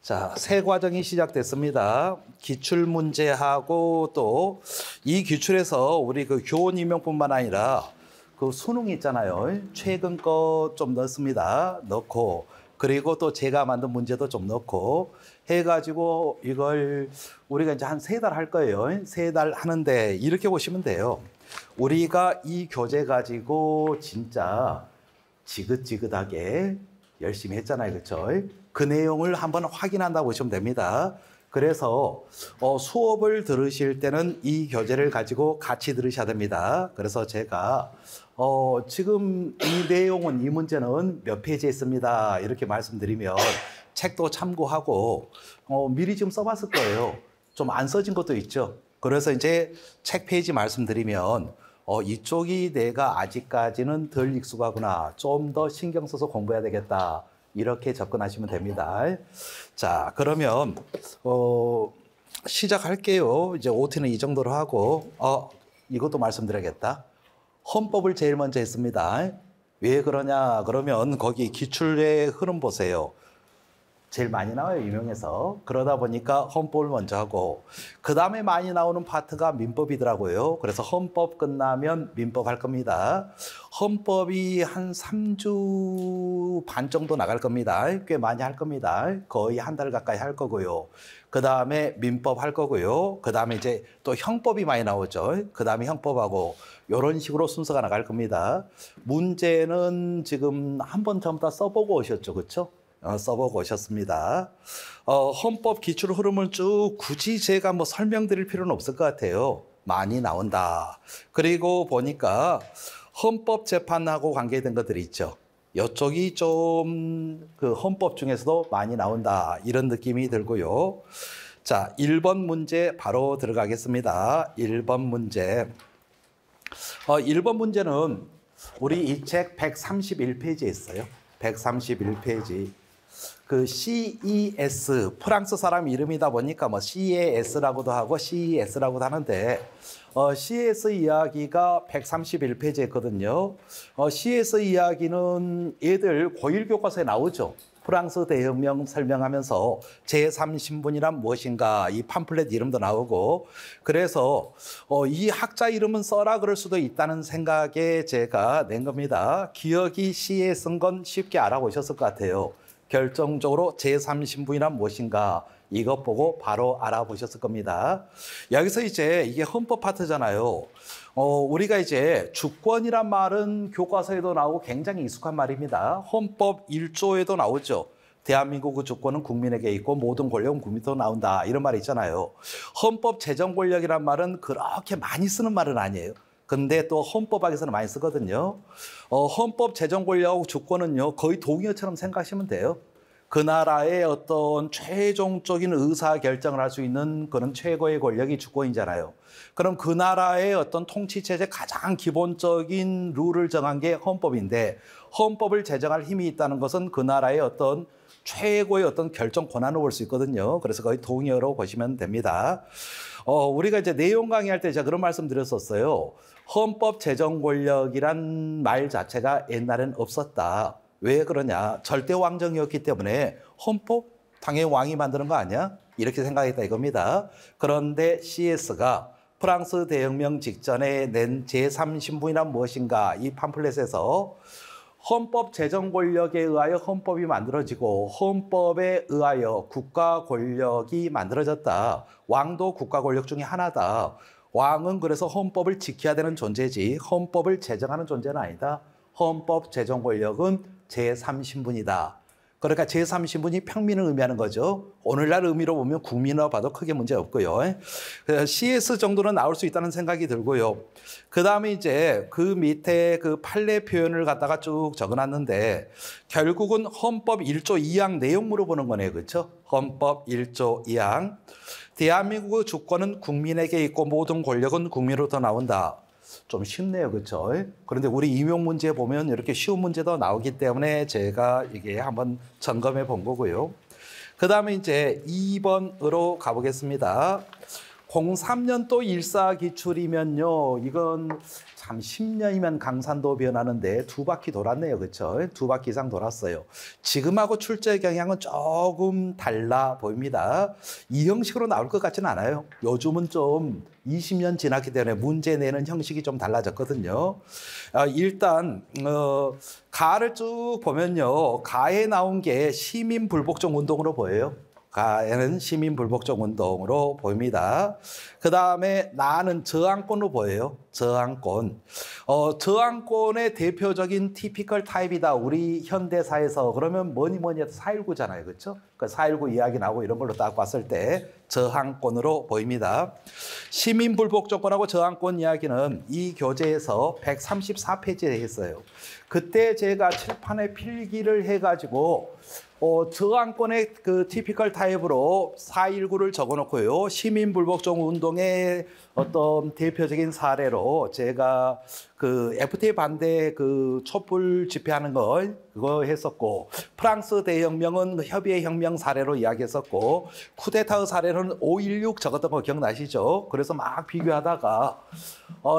자, 새 과정이 시작됐습니다. 기출 문제하고 또 이 기출에서 우리 그 교원 임용뿐만 아니라 그 수능 있잖아요. 최근 거 좀 넣습니다. 넣고 그리고 또 제가 만든 문제도 좀 넣고 해가지고 이걸 우리가 이제 한 3달 할 거예요. 3달 하는데 이렇게 보시면 돼요. 우리가 이 교재 가지고 진짜 지긋지긋하게 열심히 했잖아요. 그렇죠? 그 내용을 한번 확인한다고 보시면 됩니다. 그래서 수업을 들으실 때는 이 교재를 가지고 같이 들으셔야 됩니다. 그래서 제가 지금 이 내용은 이 문제는 몇 페이지에 있습니다. 이렇게 말씀드리면 책도 참고하고 미리 좀 써봤을 거예요. 좀 안 써진 것도 있죠. 그래서 이제 책 페이지 말씀드리면 이쪽이 내가 아직까지는 덜 익숙하구나. 좀 더 신경 써서 공부해야 되겠다. 이렇게 접근하시면 됩니다. 자, 그러면 시작할게요. 이제 OT는 이 정도로 하고 이것도 말씀드려야겠다. 헌법을 제일 먼저 했습니다. 왜 그러냐? 그러면 거기 기출의 흐름 보세요. 제일 많이 나와요, 유명해서. 그러다 보니까 헌법을 먼저 하고 그 다음에 많이 나오는 파트가 민법이더라고요. 그래서 헌법 끝나면 민법 할 겁니다. 헌법이 한 3주 반 정도 나갈 겁니다. 꽤 많이 할 겁니다. 거의 한 달 가까이 할 거고요. 그 다음에 민법 할 거고요. 그 다음에 이제 또 형법이 많이 나오죠. 그 다음에 형법하고 이런 식으로 순서가 나갈 겁니다. 문제는 지금 한 번 전부 다 써보고 오셨죠, 그렇죠? 써보고 오셨습니다. 헌법 기출 흐름을 쭉 굳이 제가 뭐 설명드릴 필요는 없을 것 같아요. 많이 나온다. 그리고 보니까 헌법재판하고 관계된 것들이 있죠. 이쪽이 좀 그 헌법 중에서도 많이 나온다. 이런 느낌이 들고요. 자, 1번 문제 바로 들어가겠습니다. 1번 문제. 1번 문제는 우리 이 책 131페이지에 있어요. 131페이지. 그 CES, 프랑스 사람 이름이다 보니까 뭐 CES라고도 하고 CES라고도 하는데 CES 이야기가 131페이지에 있거든요. CES 이야기는 얘들 고1 교과서에 나오죠. 프랑스 대혁명 설명하면서 제3신분이란 무엇인가 이 팜플렛 이름도 나오고 그래서 이 학자 이름은 써라 그럴 수도 있다는 생각에 제가 낸 겁니다. 기억이 시에 쓴 건 쉽게 알아보셨을 것 같아요. 결정적으로 제3신분이란 무엇인가 이것 보고 바로 알아보셨을 겁니다. 여기서 이제 이게 헌법 파트잖아요. 우리가 이제 주권이란 말은 교과서에도 나오고 굉장히 익숙한 말입니다. 헌법 1조에도 나오죠. 대한민국의 주권은 국민에게 있고 모든 권력은 국민도 나온다. 이런 말이 있잖아요. 헌법 재정 권력이란 말은 그렇게 많이 쓰는 말은 아니에요. 근데 또 헌법학에서는 많이 쓰거든요. 헌법 재정 권력하고 주권은요 거의 동의어처럼 생각하시면 돼요. 그 나라의 어떤 최종적인 의사 결정을 할 수 있는 그런 최고의 권력이 주권이잖아요. 그럼 그 나라의 어떤 통치체제 가장 기본적인 룰을 정한 게 헌법인데 헌법을 제정할 힘이 있다는 것은 그 나라의 어떤 최고의 어떤 결정 권한을 볼 수 있거든요. 그래서 거의 동의어로 보시면 됩니다. 우리가 이제 내용 강의할 때 제가 그런 말씀 드렸었어요. 헌법 제정 권력이란 말 자체가 옛날엔 없었다. 왜 그러냐? 절대 왕정이었기 때문에 헌법 당연히 왕이 만드는 거 아니야? 이렇게 생각했다 이겁니다. 그런데 CS가 프랑스 대혁명 직전에 낸 제3신분이란 무엇인가 이 팜플렛에서 헌법 제정 권력에 의하여 헌법이 만들어지고 헌법에 의하여 국가 권력이 만들어졌다. 왕도 국가 권력 중에 하나다. 왕은 그래서 헌법을 지켜야 되는 존재지 헌법을 제정하는 존재는 아니다. 헌법 제정 권력은 제3신분이다. 그러니까 제3신분이 평민을 의미하는 거죠. 오늘날 의미로 보면 국민으로 봐도 크게 문제 없고요. CS 정도는 나올 수 있다는 생각이 들고요. 그 다음에 이제 그 밑에 그 판례 표현을 갖다가 쭉 적어놨는데 결국은 헌법 1조 2항 내용 물어보는 거네요. 그렇죠? 헌법 1조 2항. 대한민국의 주권은 국민에게 있고 모든 권력은 국민으로부터 나온다. 좀 쉽네요. 그렇죠? 그런데 우리 임용 문제 보면 이렇게 쉬운 문제도 나오기 때문에 제가 이게 한번 점검해 본 거고요. 그 다음에 이제 2번으로 가보겠습니다. 03년도 일사기출이면요. 이건 참 10년이면 강산도 변하는데 두 바퀴 돌았네요. 그렇죠? 두 바퀴 이상 돌았어요. 지금하고 출제 경향은 조금 달라 보입니다. 이 형식으로 나올 것 같지는 않아요. 요즘은 좀 20년 지났기 때문에 문제 내는 형식이 좀 달라졌거든요. 일단 가를 쭉 보면요. 가에 나온 게 시민불복종 운동으로 보여요. 가에는 시민불복종 운동으로 보입니다. 그 다음에 나는 저항권으로 보여요. 저항권. 저항권의 대표적인 티피컬 타입이다. 우리 현대사에서 그러면 뭐니 해도 4.19잖아요. 그렇죠? 그 4.19 이야기 나오고 이런 걸로 딱 봤을 때 저항권으로 보입니다. 시민불복종권하고 저항권 이야기는 이 교재에서 134페이지에 했어요. 그때 제가 칠판에 필기를 해가지고 저항권의 그 티피컬 타입으로 4.19를 적어놓고요. 시민불복종 운동의 어떤 대표적인 사례로 제가 그 FTA 반대 그 촛불 집회하는 걸 그거 했었고, 프랑스 대혁명은 협의의 혁명 사례로 이야기했었고, 쿠데타의 사례는 5.16 적었던 거 기억나시죠? 그래서 막 비교하다가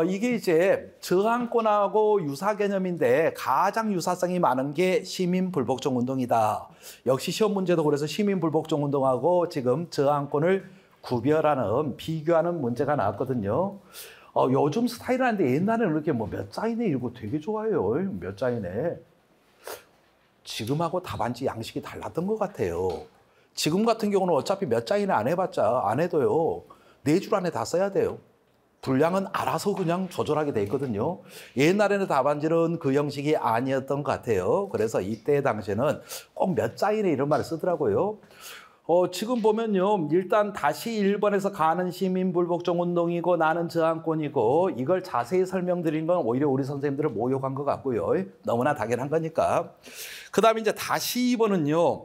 이게 이제 저항권하고 유사 개념인데 가장 유사성이 많은 게 시민불복종 운동이다. 역시 시험 문제도 그래서 시민불복종 운동하고 지금 저항권을 구별하는, 비교하는 문제가 나왔거든요. 요즘 스타일은 아닌데 옛날에는 이렇게 뭐 몇 자이네 이러고 되게 좋아요. 몇 자이네. 지금하고 답안지 양식이 달랐던 것 같아요. 지금 같은 경우는 어차피 몇 자이네 안 해봤자 안 해도요. 4줄 안에 다 써야 돼요. 분량은 알아서 그냥 조절하게 돼 있거든요. 옛날에는 답안지는 그 형식이 아니었던 것 같아요. 그래서 이때 당시에는 꼭 몇 자이네 이런 말을 쓰더라고요. 지금 보면요. 일단 다시 1번에서 가는 시민불복종 운동이고 나는 저항권이고, 이걸 자세히 설명드린 건 오히려 우리 선생님들을 모욕한 것 같고요. 너무나 당연한 거니까. 그 다음에 이제 다시 2번은요.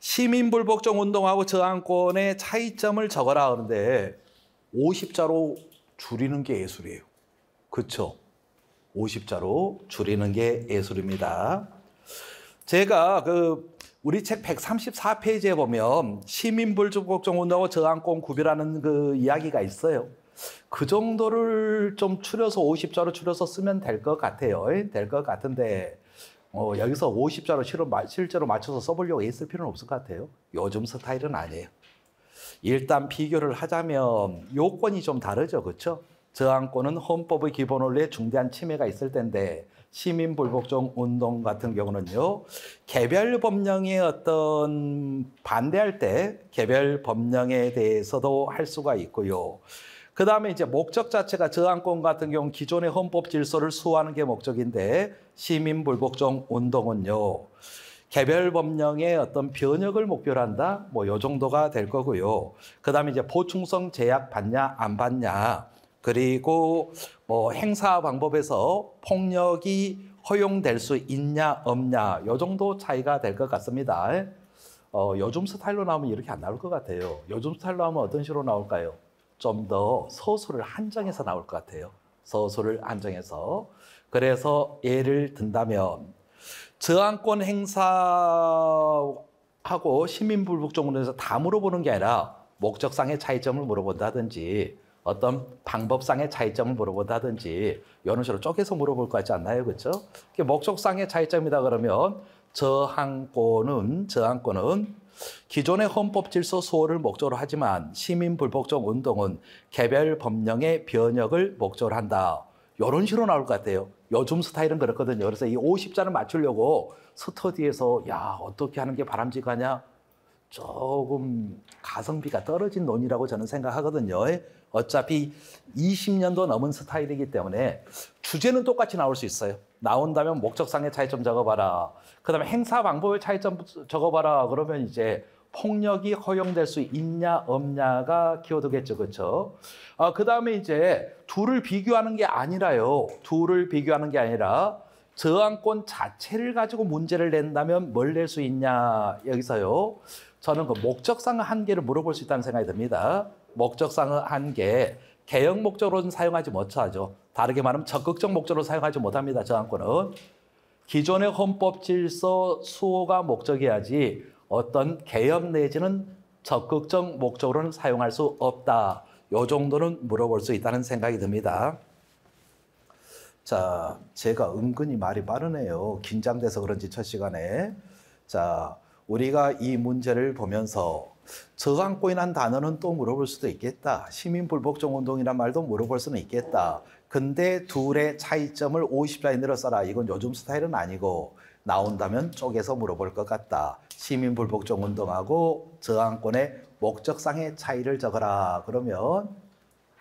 시민불복종 운동하고 저항권의 차이점을 적어라 하는데 50자로 줄이는 게 예술이에요. 그렇죠? 50자로 줄이는 게 예술입니다. 제가 우리 책 134페이지에 보면 시민불복종 운동하고 저항권 구별하는 그 이야기가 있어요. 그 정도를 좀 줄여서 50자로 줄여서 쓰면 될 것 같아요. 될 것 같은데 여기서 50자로 실제로 맞춰서 써보려고 애쓸 필요는 없을 것 같아요. 요즘 스타일은 아니에요. 일단 비교를 하자면 요건이 좀 다르죠. 그렇죠? 저항권은 헌법의 기본 원리에 중대한 침해가 있을 텐데, 시민불복종 운동 같은 경우는요, 개별 법령에 어떤 반대할 때 개별 법령에 대해서도 할 수가 있고요. 그 다음에 이제 목적 자체가 저항권 같은 경우 기존의 헌법 질서를 수호하는 게 목적인데, 시민불복종 운동은요, 개별 법령의 어떤 변혁을 목표로 한다? 뭐 요 정도가 될 거고요. 그 다음에 이제 보충성 제약 받냐 안 받냐, 그리고 뭐 행사 방법에서 폭력이 허용될 수 있냐 없냐, 요 정도 차이가 될 것 같습니다. 요즘 스타일로 나오면 이렇게 안 나올 것 같아요. 요즘 스타일로 하면 어떤 식으로 나올까요? 좀 더 서술을 한정해서 나올 것 같아요. 서술을 한정해서. 그래서 예를 든다면 저항권 행사하고 시민불복종운동에서 다 물어보는 게 아니라 목적상의 차이점을 물어본다든지 어떤 방법상의 차이점을 물어본다든지 이런 식으로 쪼개서 물어볼 것 같지 않나요? 그렇죠? 목적상의 차이점이다 그러면 저항권은 기존의 헌법 질서 수호를 목적으로 하지만 시민불복종 운동은 개별 법령의 변혁을 목적으로 한다. 이런 식으로 나올 것 같아요. 요즘 스타일은 그렇거든요. 그래서 이 50자를 맞추려고 스터디에서 야 어떻게 하는 게 바람직하냐, 조금 가성비가 떨어진 논의라고 저는 생각하거든요. 어차피 20년도 넘은 스타일이기 때문에 주제는 똑같이 나올 수 있어요. 나온다면 목적상의 차이점 적어봐라. 그 다음에 행사 방법의 차이점 적어봐라. 그러면 이제 폭력이 허용될 수 있냐 없냐가 키워드겠죠. 그렇죠? 그 다음에 이제 둘을 비교하는 게 아니라요. 둘을 비교하는 게 아니라 저항권 자체를 가지고 문제를 낸다면 뭘 낼 수 있냐. 여기서요. 저는 그 목적상 한계를 물어볼 수 있다는 생각이 듭니다. 목적상 한계, 개혁 목적으로는 사용하지 못하죠. 다르게 말하면 적극적 목적으로 사용하지 못합니다. 저항권은. 기존의 헌법 질서 수호가 목적이야지 어떤 개혁 내지는 적극적 목적으로는 사용할 수 없다. 요 정도는 물어볼 수 있다는 생각이 듭니다. 자, 제가 은근히 말이 빠르네요. 긴장돼서 그런지 첫 시간에. 자, 우리가 이 문제를 보면서 저항권이란 단어는 또 물어볼 수도 있겠다. 시민불복종운동이란 말도 물어볼 수는 있겠다. 근데 둘의 차이점을 50자인으로 써라. 이건 요즘 스타일은 아니고 나온다면 쪼개서 물어볼 것 같다. 시민불복종운동하고 저항권의 목적상의 차이를 적어라. 그러면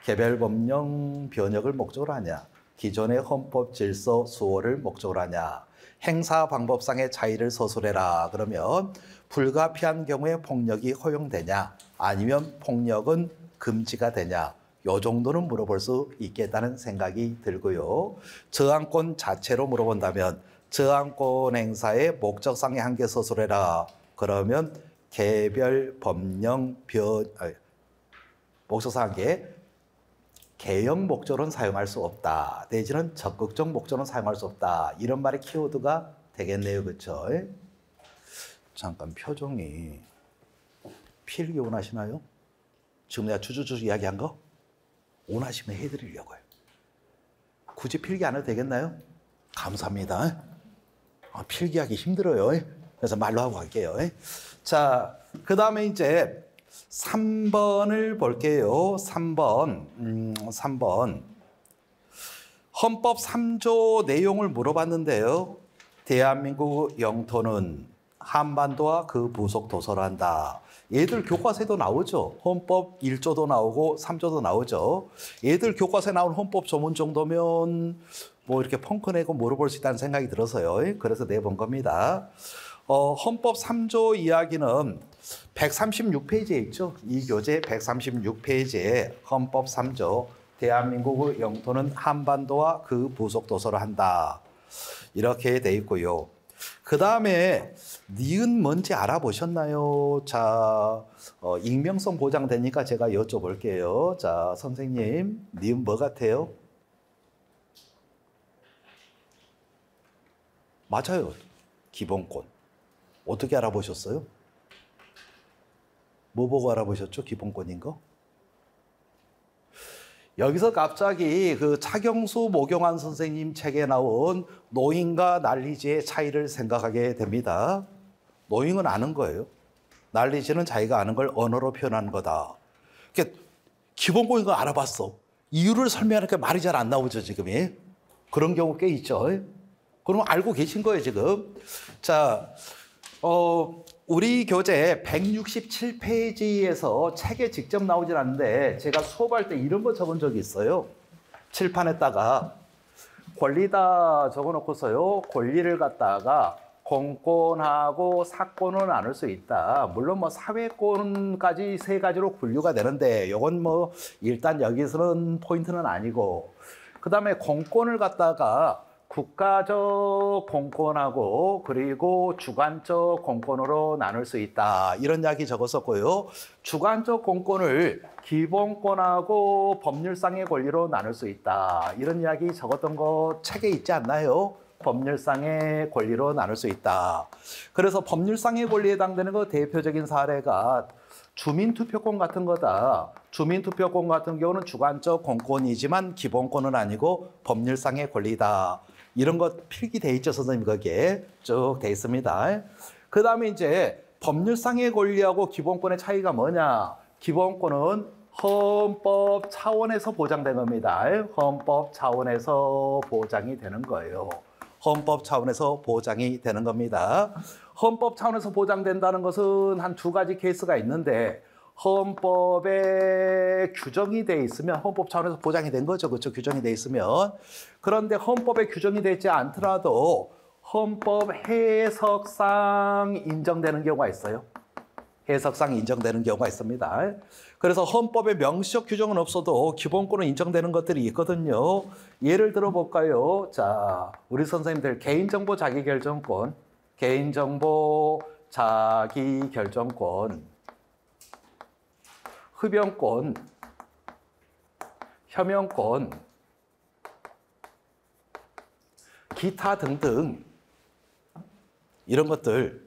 개별법령 변혁을 목적으로 하냐? 기존의 헌법 질서 수호를 목적으로 하냐? 행사 방법상의 차이를 서술해라. 그러면 불가피한 경우에 폭력이 허용되냐? 아니면 폭력은 금지가 되냐? 요 정도는 물어볼 수 있겠다는 생각이 들고요. 저항권 자체로 물어본다면 저항권 행사의 목적상의 한계 서술해라. 그러면 개별 법령 목적상 한계 개형 목적으로는 사용할 수 없다. 내지는 적극적 목적으로는 사용할 수 없다. 이런 말의 키워드가 되겠네요. 그렇죠? 잠깐 표정이 필기 원하시나요? 지금 내가 주주주 이야기한 거 원하시면 해드리려고요. 굳이 필기 안 해도 되겠나요? 감사합니다. 필기하기 힘들어요. 그래서 말로 하고 갈게요. 자, 그 다음에 이제 3번을 볼게요. 3번. 헌법 3조 내용을 물어봤는데요. 대한민국 영토는 한반도와 그 부속 도서를 한다. 얘들 교과서에도 나오죠. 헌법 1조도 나오고 3조도 나오죠. 얘들 교과서에 나온 헌법 조문 정도면 뭐 이렇게 펑크내고 물어볼 수 있다는 생각이 들어서요. 그래서 내본 겁니다. 헌법 3조 이야기는 136페이지에 있죠. 이 교재 136페이지에 헌법 3조 대한민국의 영토는 한반도와 그 부속 도서를 한다. 이렇게 돼 있고요. 그 다음에 니은 뭔지 알아보셨나요? 자, 익명성 보장되니까 제가 여쭤볼게요. 자, 선생님, 니은 뭐 같아요? 맞아요. 기본권. 어떻게 알아보셨어요? 뭐 보고 알아보셨죠? 기본권인 거? 여기서 갑자기 그 차경수 모경환 선생님 책에 나온 노인과 난리지의 차이를 생각하게 됩니다. 노인은 아는 거예요. 난리지는 자기가 아는 걸 언어로 표현하는 거다. 그러니까 기본권인 거 알아봤어. 이유를 설명하니까 말이 잘 안 나오죠, 지금이. 그런 경우 꽤 있죠. 그럼 알고 계신 거예요, 지금. 자, 우리 교재 167페이지에서 책에 직접 나오진 않는데 제가 수업할 때 이런 거 적은 적이 있어요. 칠판에다가 권리다 적어놓고서요. 권리를 갖다가 공권하고 사권을 나눌 수 있다. 물론 뭐 사회권까지 세 가지로 분류가 되는데 이건 뭐 일단 여기서는 포인트는 아니고 그 다음에 공권을 갖다가 국가적 공권하고 그리고 주관적 공권으로 나눌 수 있다. 이런 이야기 적었었고요. 주관적 공권을 기본권하고 법률상의 권리로 나눌 수 있다. 이런 이야기 적었던 거 책에 있지 않나요? 법률상의 권리로 나눌 수 있다. 그래서 법률상의 권리에 해당되는 거 대표적인 사례가 주민투표권 같은 거다. 주민투표권 같은 경우는 주관적 공권이지만 기본권은 아니고 법률상의 권리다. 이런 것 필기돼 있죠, 선생님. 거기에 쭉 돼 있습니다. 그 다음에 이제 법률상의 권리하고 기본권의 차이가 뭐냐? 기본권은 헌법 차원에서 보장된 겁니다. 헌법 차원에서 보장이 되는 거예요. 헌법 차원에서 보장이 되는 겁니다. 헌법 차원에서 보장된다는 것은 한 두 가지 케이스가 있는데 헌법에 규정이 돼 있으면 헌법 차원에서 보장이 된 거죠. 그렇죠? 규정이 돼 있으면. 그런데 헌법에 규정이 되지 않더라도 헌법 해석상 인정되는 경우가 있어요. 해석상 인정되는 경우가 있습니다. 그래서 헌법에 명시적 규정은 없어도 기본권은 인정되는 것들이 있거든요. 예를 들어 볼까요? 자, 우리 선생님들 개인정보 자기결정권, 개인정보 자기결정권, 흡연권, 혐연권, 기타 등등 이런 것들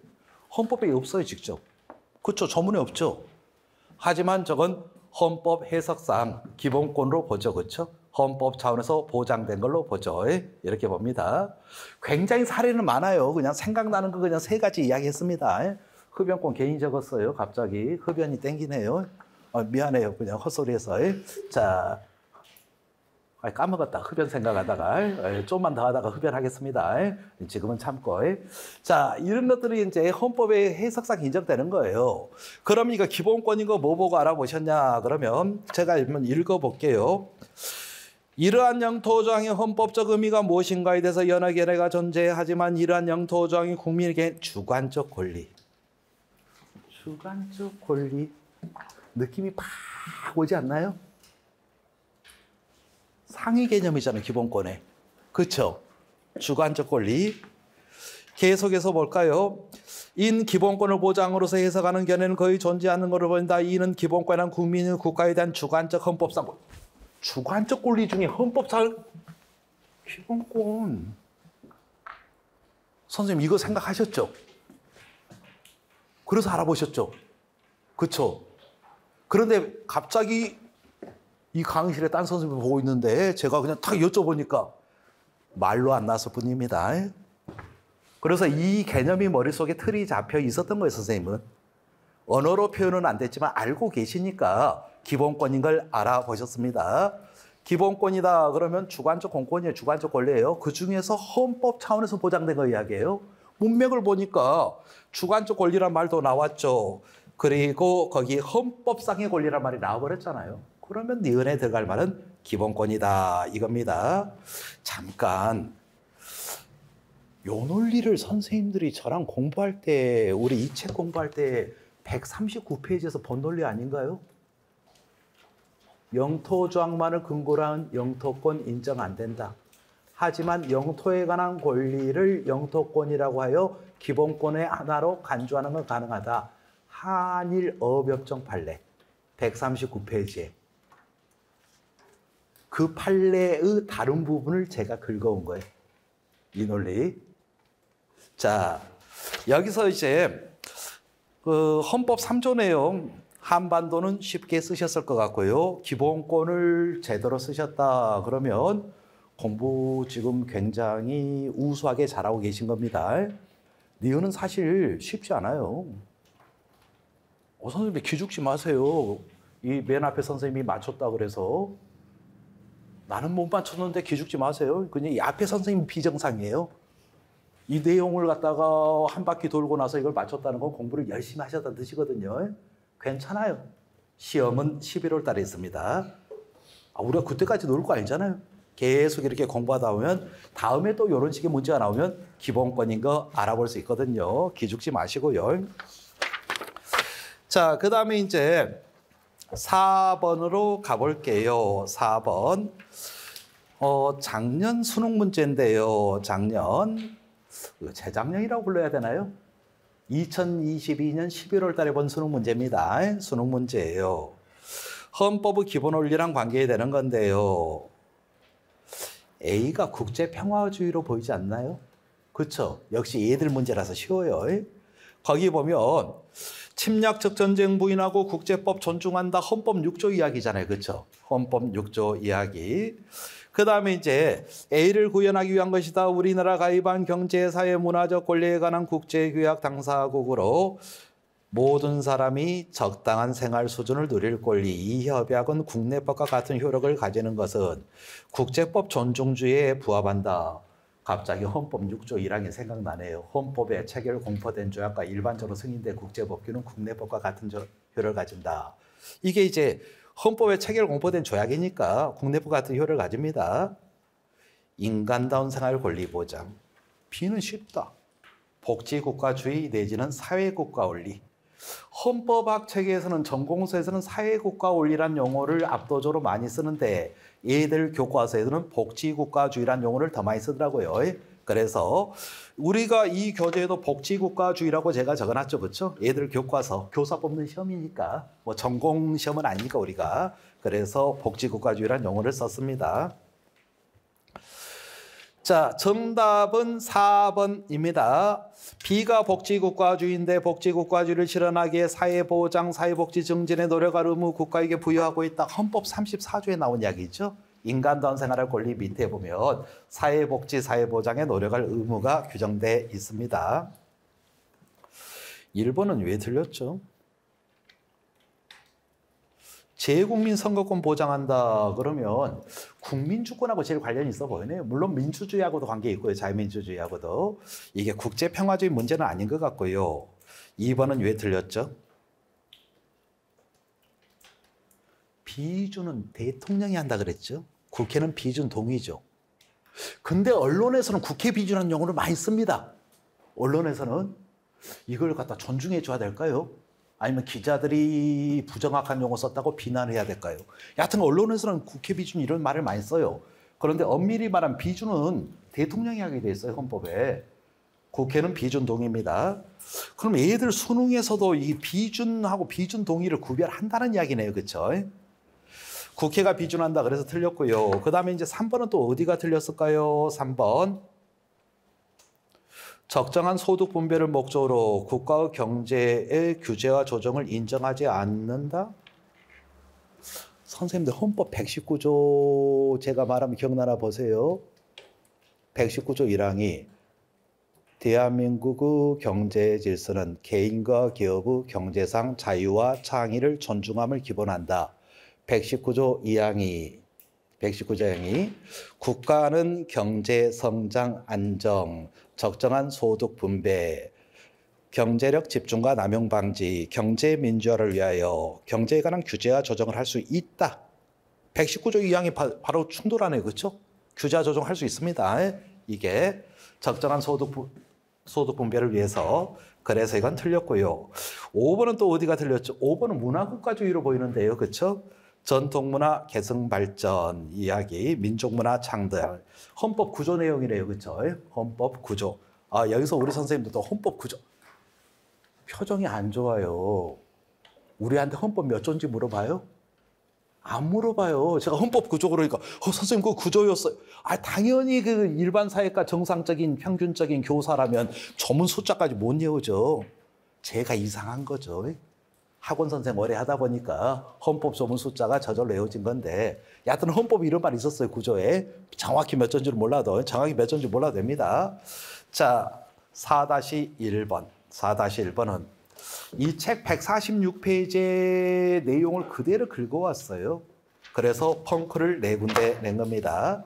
헌법에 없어요, 직접. 그렇죠. 조문에 없죠. 하지만 저건 헌법 해석상 기본권으로 보죠. 그렇죠? 헌법 차원에서 보장된 걸로 보죠. 이렇게 봅니다. 굉장히 사례는 많아요. 그냥 생각나는 거 그냥 세 가지 이야기했습니다. 흡연권 괜히 적었어요. 갑자기 흡연이 땡기네요. 미안해요. 그냥 헛소리해서. 자, 까먹었다. 흡연 생각하다가 좀만 더 하다가 흡연하겠습니다. 지금은 참고. 자, 이런 것들이 이제 헌법의 해석상 인정되는 거예요. 그럼 이거 기본권인 거 뭐 보고 알아보셨냐? 그러면 제가 한번 읽어볼게요. 이러한 영토조항의 헌법적 의미가 무엇인가에 대해서 여러 견해가 존재하지만 이러한 영토조항이 국민에게 주관적 권리. 주관적 권리. 느낌이 팍 오지 않나요? 상위 개념이잖아요, 기본권에. 그렇죠? 주관적 권리. 계속해서 볼까요? 인 기본권을 보장으로서 해석하는 견해는 거의 존재하는 것으로 보인다. 이는 기본권은 국민의 국가에 대한 주관적 헌법상 주관적 권리 중에 헌법상 기본권. 선생님 이거 생각하셨죠? 그래서 알아보셨죠? 그렇죠? 그런데 갑자기 이 강의실에 딴 선생님을 보고 있는데 제가 그냥 탁 여쭤보니까 말로 안 나왔을 뿐입니다. 그래서 이 개념이 머릿속에 틀이 잡혀 있었던 거예요, 선생님은. 언어로 표현은 안 됐지만 알고 계시니까 기본권인 걸 알아보셨습니다. 기본권이다 그러면 주관적 공권이에요. 주관적 권리예요. 그중에서 헌법 차원에서 보장된 거 이야기예요. 문맥을 보니까 주관적 권리란 말도 나왔죠. 그리고 거기 헌법상의 권리란 말이 나와버렸잖아요. 그러면 니은에 들어갈 말은 기본권이다 이겁니다. 잠깐 요 논리를 선생님들이 저랑 공부할 때 우리 이 책 공부할 때 139페이지에서 본 논리 아닌가요? 영토조항만을 근거로 한 영토권 인정 안 된다. 하지만 영토에 관한 권리를 영토권이라고 하여 기본권의 하나로 간주하는 건 가능하다. 한일어업협정 판례 139페이지에 그 판례의 다른 부분을 제가 긁어온 거예요. 이 논리. 자, 여기서 이제 그 헌법 3조 내용 한반도는 쉽게 쓰셨을 것 같고요. 기본권을 제대로 쓰셨다 그러면 공부 지금 굉장히 우수하게 잘하고 계신 겁니다. 니은은 사실 쉽지 않아요. 선생님이 기죽지 마세요. 이 맨 앞에 선생님이 맞췄다 그래서 나는 못 맞췄는데 기죽지 마세요. 그냥 이 앞에 선생님 비정상이에요. 이 내용을 갖다가 한 바퀴 돌고 나서 이걸 맞췄다는 건 공부를 열심히 하셨다는 뜻이거든요. 괜찮아요. 시험은 11월 달에 있습니다. 우리가 그때까지 놀 거 아니잖아요. 계속 이렇게 공부하다 보면 다음에 또 이런 식의 문제가 나오면 기본권인 거 알아볼 수 있거든요. 기죽지 마시고요. 자, 그 다음에 이제 4번으로 가볼게요. 4번. 작년 수능 문제인데요. 작년. 재작년이라고 불러야 되나요? 2022년 11월 달에 본 수능 문제입니다. 수능 문제예요. 헌법의 기본 원리랑 관계되는 건데요. A가 국제평화주의로 보이지 않나요? 그렇죠. 역시 얘들 문제라서 쉬워요. 거기 보면 침략적 전쟁 부인하고 국제법 존중한다. 헌법 6조 이야기잖아요. 그렇죠? 헌법 6조 이야기. 그 다음에 이제 A를 구현하기 위한 것이다. 우리나라 가입한 경제, 사회, 문화적 권리에 관한 국제규약 당사국으로 모든 사람이 적당한 생활 수준을 누릴 권리. 이 협약은 국내법과 같은 효력을 가지는 것은 국제법 존중주의에 부합한다. 갑자기 헌법 6조 1항이 생각나네요. 헌법에 체결 공포된 조약과 일반적으로 승인된 국제법규는 국내법과 같은 효력을 가진다. 이게 이제 헌법에 체결 공포된 조약이니까 국내법 같은 효력을 가집니다. 인간다운 생활 권리 보장. B는 쉽다. 복지국가주의 내지는 사회국가 원리. 헌법학 체계에서는 전공서에서는 사회국가 원리란 용어를 압도적으로 많이 쓰는데 얘들 교과서에서는 복지국가주의란 용어를 더 많이 쓰더라고요. 그래서 우리가 이 교재에도 복지국가주의라고 제가 적어놨죠. 그렇죠? 얘들 교과서, 교사 뽑는 시험이니까 뭐 전공 시험은 아니니까 우리가. 그래서 복지국가주의란 용어를 썼습니다. 자, 정답은 4번입니다. B가 복지국가주의인데 복지국가주의를 실현하기 위해 사회보장, 사회복지 증진에 노력할 의무 국가에게 부여하고 있다. 헌법 34조에 나온 이야기죠. 인간다운 생활할 권리 밑에 보면 사회복지, 사회보장에 노력할 의무가 규정돼 있습니다. 1번은 왜 틀렸죠? 재국민 선거권 보장한다 그러면 국민주권하고 제일 관련이 있어 보이네요. 물론 민주주의하고도 관계 있고요. 자유민주주의하고도. 이게 국제평화주의 문제는 아닌 것 같고요. 2번은 왜 틀렸죠? 비준은 대통령이 한다 그랬죠. 국회는 비준 동의죠. 근데 언론에서는 국회 비준하는 용어를 많이 씁니다. 언론에서는 이걸 갖다 존중해 줘야 될까요? 아니면 기자들이 부정확한 용어 썼다고 비난해야 될까요? 여하튼 언론에서는 국회 비준 이런 말을 많이 써요. 그런데 엄밀히 말하면 비준은 대통령이 하게 돼 있어요, 헌법에. 국회는 비준 동의입니다. 그럼 얘들 수능에서도 이 비준하고 비준 동의를 구별한다는 이야기네요, 그렇죠? 국회가 비준한다 그래서 틀렸고요. 그 다음에 이제 3번은 또 어디가 틀렸을까요? 3번. 적정한 소득 분배를 목적으로 국가의 경제의 규제와 조정을 인정하지 않는다? 선생님들 헌법 119조 제가 말하면 기억나나 보세요. 119조 1항이 대한민국의 경제 질서는 개인과 기업의 경제상 자유와 창의를 존중함을 기본한다. 119조 2항이 국가는 경제 성장 안정, 적정한 소득 분배, 경제력 집중과 남용 방지, 경제 민주화를 위하여 경제에 관한 규제와 조정을 할 수 있다. 119조 2항이 바로 충돌하네요. 그렇죠? 규제와 조정할 수 있습니다. 이게 적정한 소득 분배를 위해서. 그래서 이건 틀렸고요. 5번은 또 어디가 틀렸죠? 5번은 문화국가주의로 보이는데요. 그렇죠? 전통문화 계승 발전 이야기, 민족문화 창달, 헌법 구조 내용이래요. 그렇죠? 헌법 구조. 아, 여기서 우리 선생님들도 헌법 구조. 표정이 안 좋아요. 우리한테 헌법 몇 조인지 물어봐요? 안 물어봐요. 제가 헌법 구조 그러니까 선생님 그 구조였어요. 아, 당연히 그 일반 사회과 정상적인 평균적인 교사라면 조문 숫자까지 못 외우죠. 제가 이상한 거죠. 학원 선생 오래 하다 보니까 헌법 조문 숫자가 저절로 외워진 건데, 여하튼 헌법 이런 말 있었어요. 구조에. 정확히 몇 조인지는 몰라도 정확히 몇 조인지 몰라도 됩니다. 자, 4-1번. 4-1번은 이 책 146페이지의 내용을 그대로 긁어왔어요. 그래서 펑크를 4군데 낸 겁니다.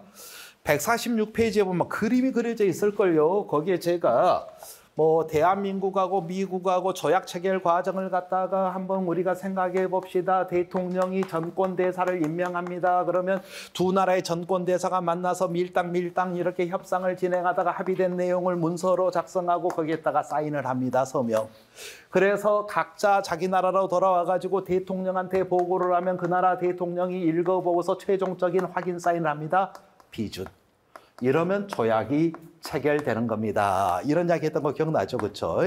146페이지에 보면 그림이 그려져 있을걸요. 거기에 제가 뭐 대한민국하고 미국하고 조약 체결 과정을 갖다가 한번 우리가 생각해 봅시다. 대통령이 전권대사를 임명합니다. 그러면 두 나라의 전권대사가 만나서 밀당 이렇게 협상을 진행하다가 합의된 내용을 문서로 작성하고 거기에다가 사인을 합니다. 서명. 그래서 각자 자기 나라로 돌아와 가지고 대통령한테 보고를 하면 그 나라 대통령이 읽어보고서 최종적인 확인 사인을 합니다. 비준. 이러면 조약이 체결되는 겁니다. 이런 이야기 했던 거 기억나죠? 그렇죠?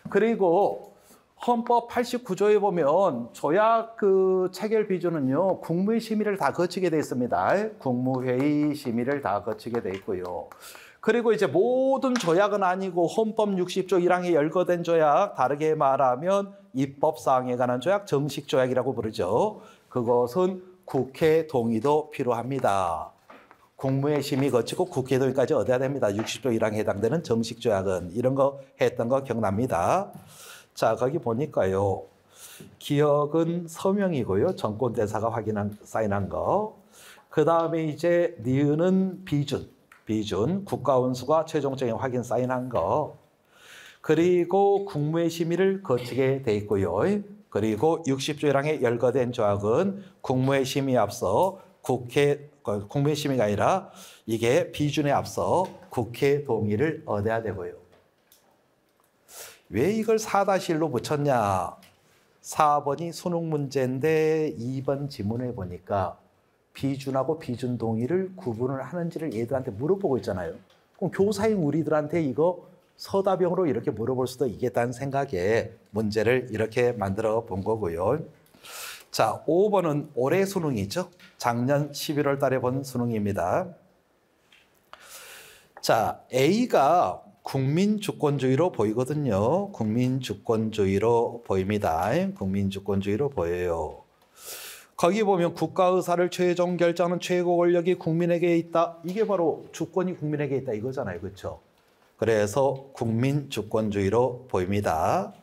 그리고 헌법 89조에 보면 조약 그 체결 비준은요, 국무회의 심의를 다 거치게 돼 있습니다. 국무회의 심의를 다 거치게 돼 있고요. 그리고 이제 모든 조약은 아니고 헌법 60조 1항에 열거된 조약, 다르게 말하면 입법사항에 관한 조약, 정식 조약이라고 부르죠. 그것은 국회 동의도 필요합니다. 국무회의 심의 거치고 국회 동의까지 얻어야 됩니다. 60조 1항에 해당되는 정식 조약은. 이런 거 했던 거 기억납니다. 자, 거기 보니까요. 기억은 서명이고요. 정권대사가 사인한 거. 그 다음에 이제 니은은 비준, 국가원수가 최종적인 확인 사인한 거. 그리고 국무회의 심의를 거치게 돼 있고요. 그리고 60조 1항에 열거된 조약은 국무회의 심의에 앞서 국무회의 심의가 아니라 이게 비준에 앞서 국회 동의를 얻어야 되고요. 왜 이걸 4-1로 붙였냐? 4번이 수능 문제인데 2번 지문에 보니까 비준하고 비준 동의를 구분을 하는지를 얘들한테 물어보고 있잖아요. 그럼 교사인 우리들한테 이거 서답형으로 이렇게 물어볼 수도 있겠다는 생각에 문제를 이렇게 만들어 본 거고요. 자, 5번은 올해 수능이죠. 작년 11월 달에 본 수능입니다. 자, A가 국민주권주의로 보이거든요. 국민주권주의로 보입니다. 국민주권주의로 보여요. 거기 보면 국가의사를 최종 결정하는 최고 권력이 국민에게 있다. 이게 바로 주권이 국민에게 있다 이거잖아요. 그렇죠? 그래서 국민주권주의로 보입니다.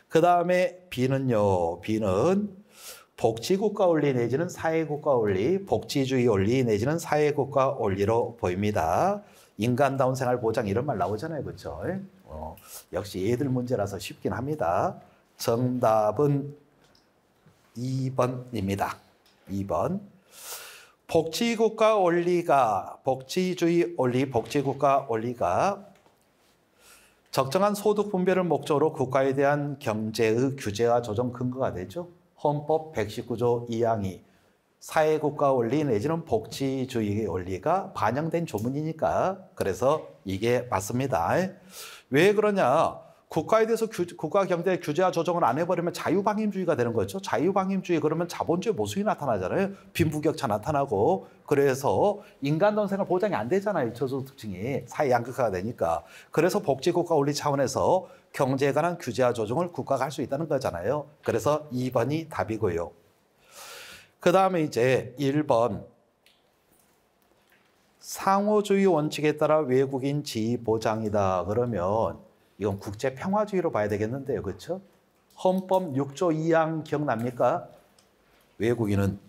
그 다음에 B는요. B는 복지국가 원리 내지는 사회국가 원리, 복지주의 원리 내지는 사회국가 원리로 보입니다. 인간다운 생활 보장 이런 말 나오잖아요. 그렇죠? 역시 애들 문제라서 쉽긴 합니다. 정답은 2번입니다. 2번. 복지국가 원리가, 복지주의 원리, 복지국가 원리가 적정한 소득 분배를 목적으로 국가에 대한 경제의 규제와 조정 근거가 되죠. 헌법 119조 2항이 사회국가 원리 내지는 복지주의 원리가 반영된 조문이니까 그래서 이게 맞습니다. 왜 그러냐? 국가에 대해서 국가 경제 규제와 조정을 안 해버리면 자유방임주의가 되는 거죠. 자유방임주의 그러면 자본주의 모순이 나타나잖아요. 빈부격차 나타나고 그래서 인간다운 생활 보장이 안 되잖아요. 저소득층이 사회 양극화가 되니까. 그래서 복지국가 원리 차원에서 경제에 관한 규제와 조정을 국가가 할 수 있다는 거잖아요. 그래서 2번이 답이고요. 그 다음에 이제 1번. 상호주의 원칙에 따라 외국인 지위 보장이다. 그러면 이건 국제평화주의로 봐야 되겠는데요. 그렇죠? 헌법 6조 2항 기억납니까? 외국인은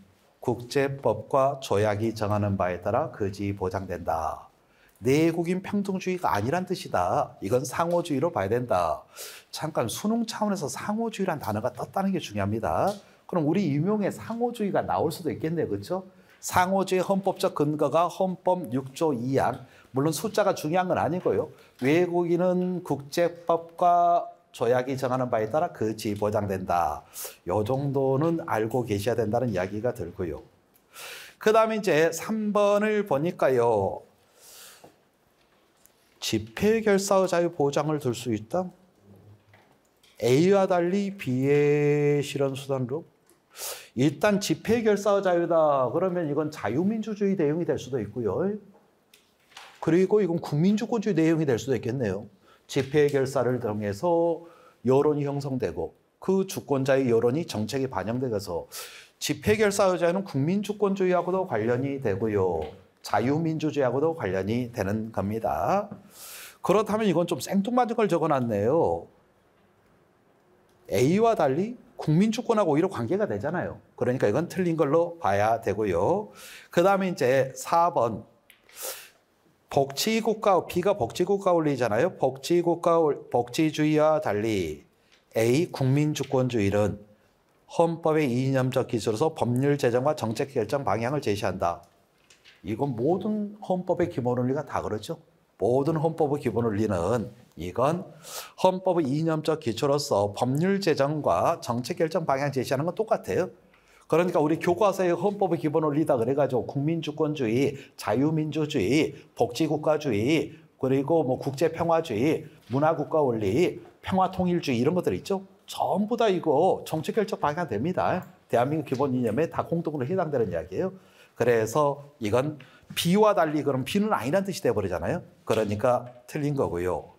국제법과 조약이 정하는 바에 따라 그 지위 보장된다. 내국인 평등주의가 아니란 뜻이다. 이건 상호주의로 봐야 된다. 잠깐 수능 차원에서 상호주의란 단어가 떴다는 게 중요합니다. 그럼 우리 임용에 상호주의가 나올 수도 있겠네요. 그렇죠? 상호주의 헌법적 근거가 헌법 6조 2항. 물론 숫자가 중요한 건 아니고요. 외국인은 국제법과 조약이 정하는 바에 따라 그 지위 보장된다. 요 정도는 알고 계셔야 된다는 이야기가 들고요. 그 다음에 이제 3번을 보니까요. 집회결사의 자유 보장을 둘 수 있다. A와 달리 B의 실현수단으로. 일단 집회결사의 자유다. 그러면 이건 자유민주주의 내용이 될 수도 있고요. 그리고 이건 국민주권주의 내용이 될 수도 있겠네요. 집회결사를 통해서 여론이 형성되고 그 주권자의 여론이 정책에 반영돼서 집회결사의 자유는 국민주권주의하고도 관련이 되고요. 자유민주주의하고도 관련이 되는 겁니다. 그렇다면 이건 좀 생뚱맞은 걸 적어놨네요. A와 달리 국민주권하고 오히려 관계가 되잖아요. 그러니까 이건 틀린 걸로 봐야 되고요. 그 다음에 이제 4번. 복지국가, B가 복지국가 원리잖아요. 복지주의와 달리 A, 국민주권주의는 헌법의 이념적 기초로서 법률 제정과 정책 결정 방향을 제시한다. 이건 모든 헌법의 기본 원리가 다 그렇죠. 모든 헌법의 기본 원리는 이건 헌법의 이념적 기초로서 법률 제정과 정책 결정 방향 제시하는 건 똑같아요. 그러니까 우리 교과서의 헌법의 기본 원리다 그래가지고 국민주권주의, 자유민주주의, 복지국가주의, 그리고 뭐 국제평화주의, 문화국가 원리, 평화통일주의 이런 것들 있죠. 전부 다 이거 정책 결정 방향 됩니다. 대한민국 기본 이념에 다 공통으로 해당되는 이야기예요. 그래서 이건 B와 달리 그럼 B는 아니란 뜻이 돼버리잖아요. 그러니까 틀린 거고요.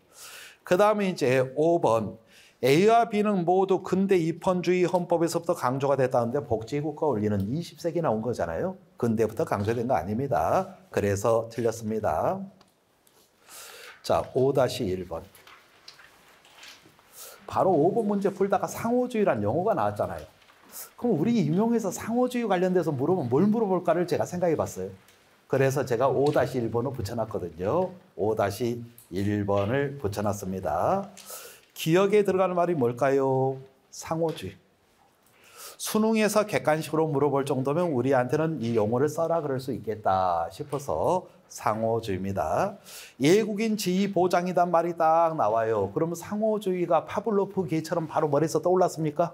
그 다음에 이제 5번. A와 B는 모두 근대 입헌주의 헌법에서부터 강조가 됐다는데 복지국가 원리는 20세기 나온 거잖아요. 근대부터 강조된 거 아닙니다. 그래서 틀렸습니다. 자, 5-1번. 바로 5번 문제 풀다가 상호주의란 용어가 나왔잖아요. 그럼 우리 임용에서 상호주의 관련돼서 물어보면 뭘 물어볼까를 제가 생각해 봤어요. 그래서 제가 5-1번을 붙여놨거든요. 5-1번을 붙여놨습니다. 기억에 들어가는 말이 뭘까요? 상호주의. 수능에서 객관식으로 물어볼 정도면 우리한테는 이 용어를 써라 그럴 수 있겠다 싶어서 상호주의입니다. 예국인 지위 보장이란 말이 딱 나와요. 그러면 상호주의가 파블로프 개처럼 바로 머리에서 떠올랐습니까?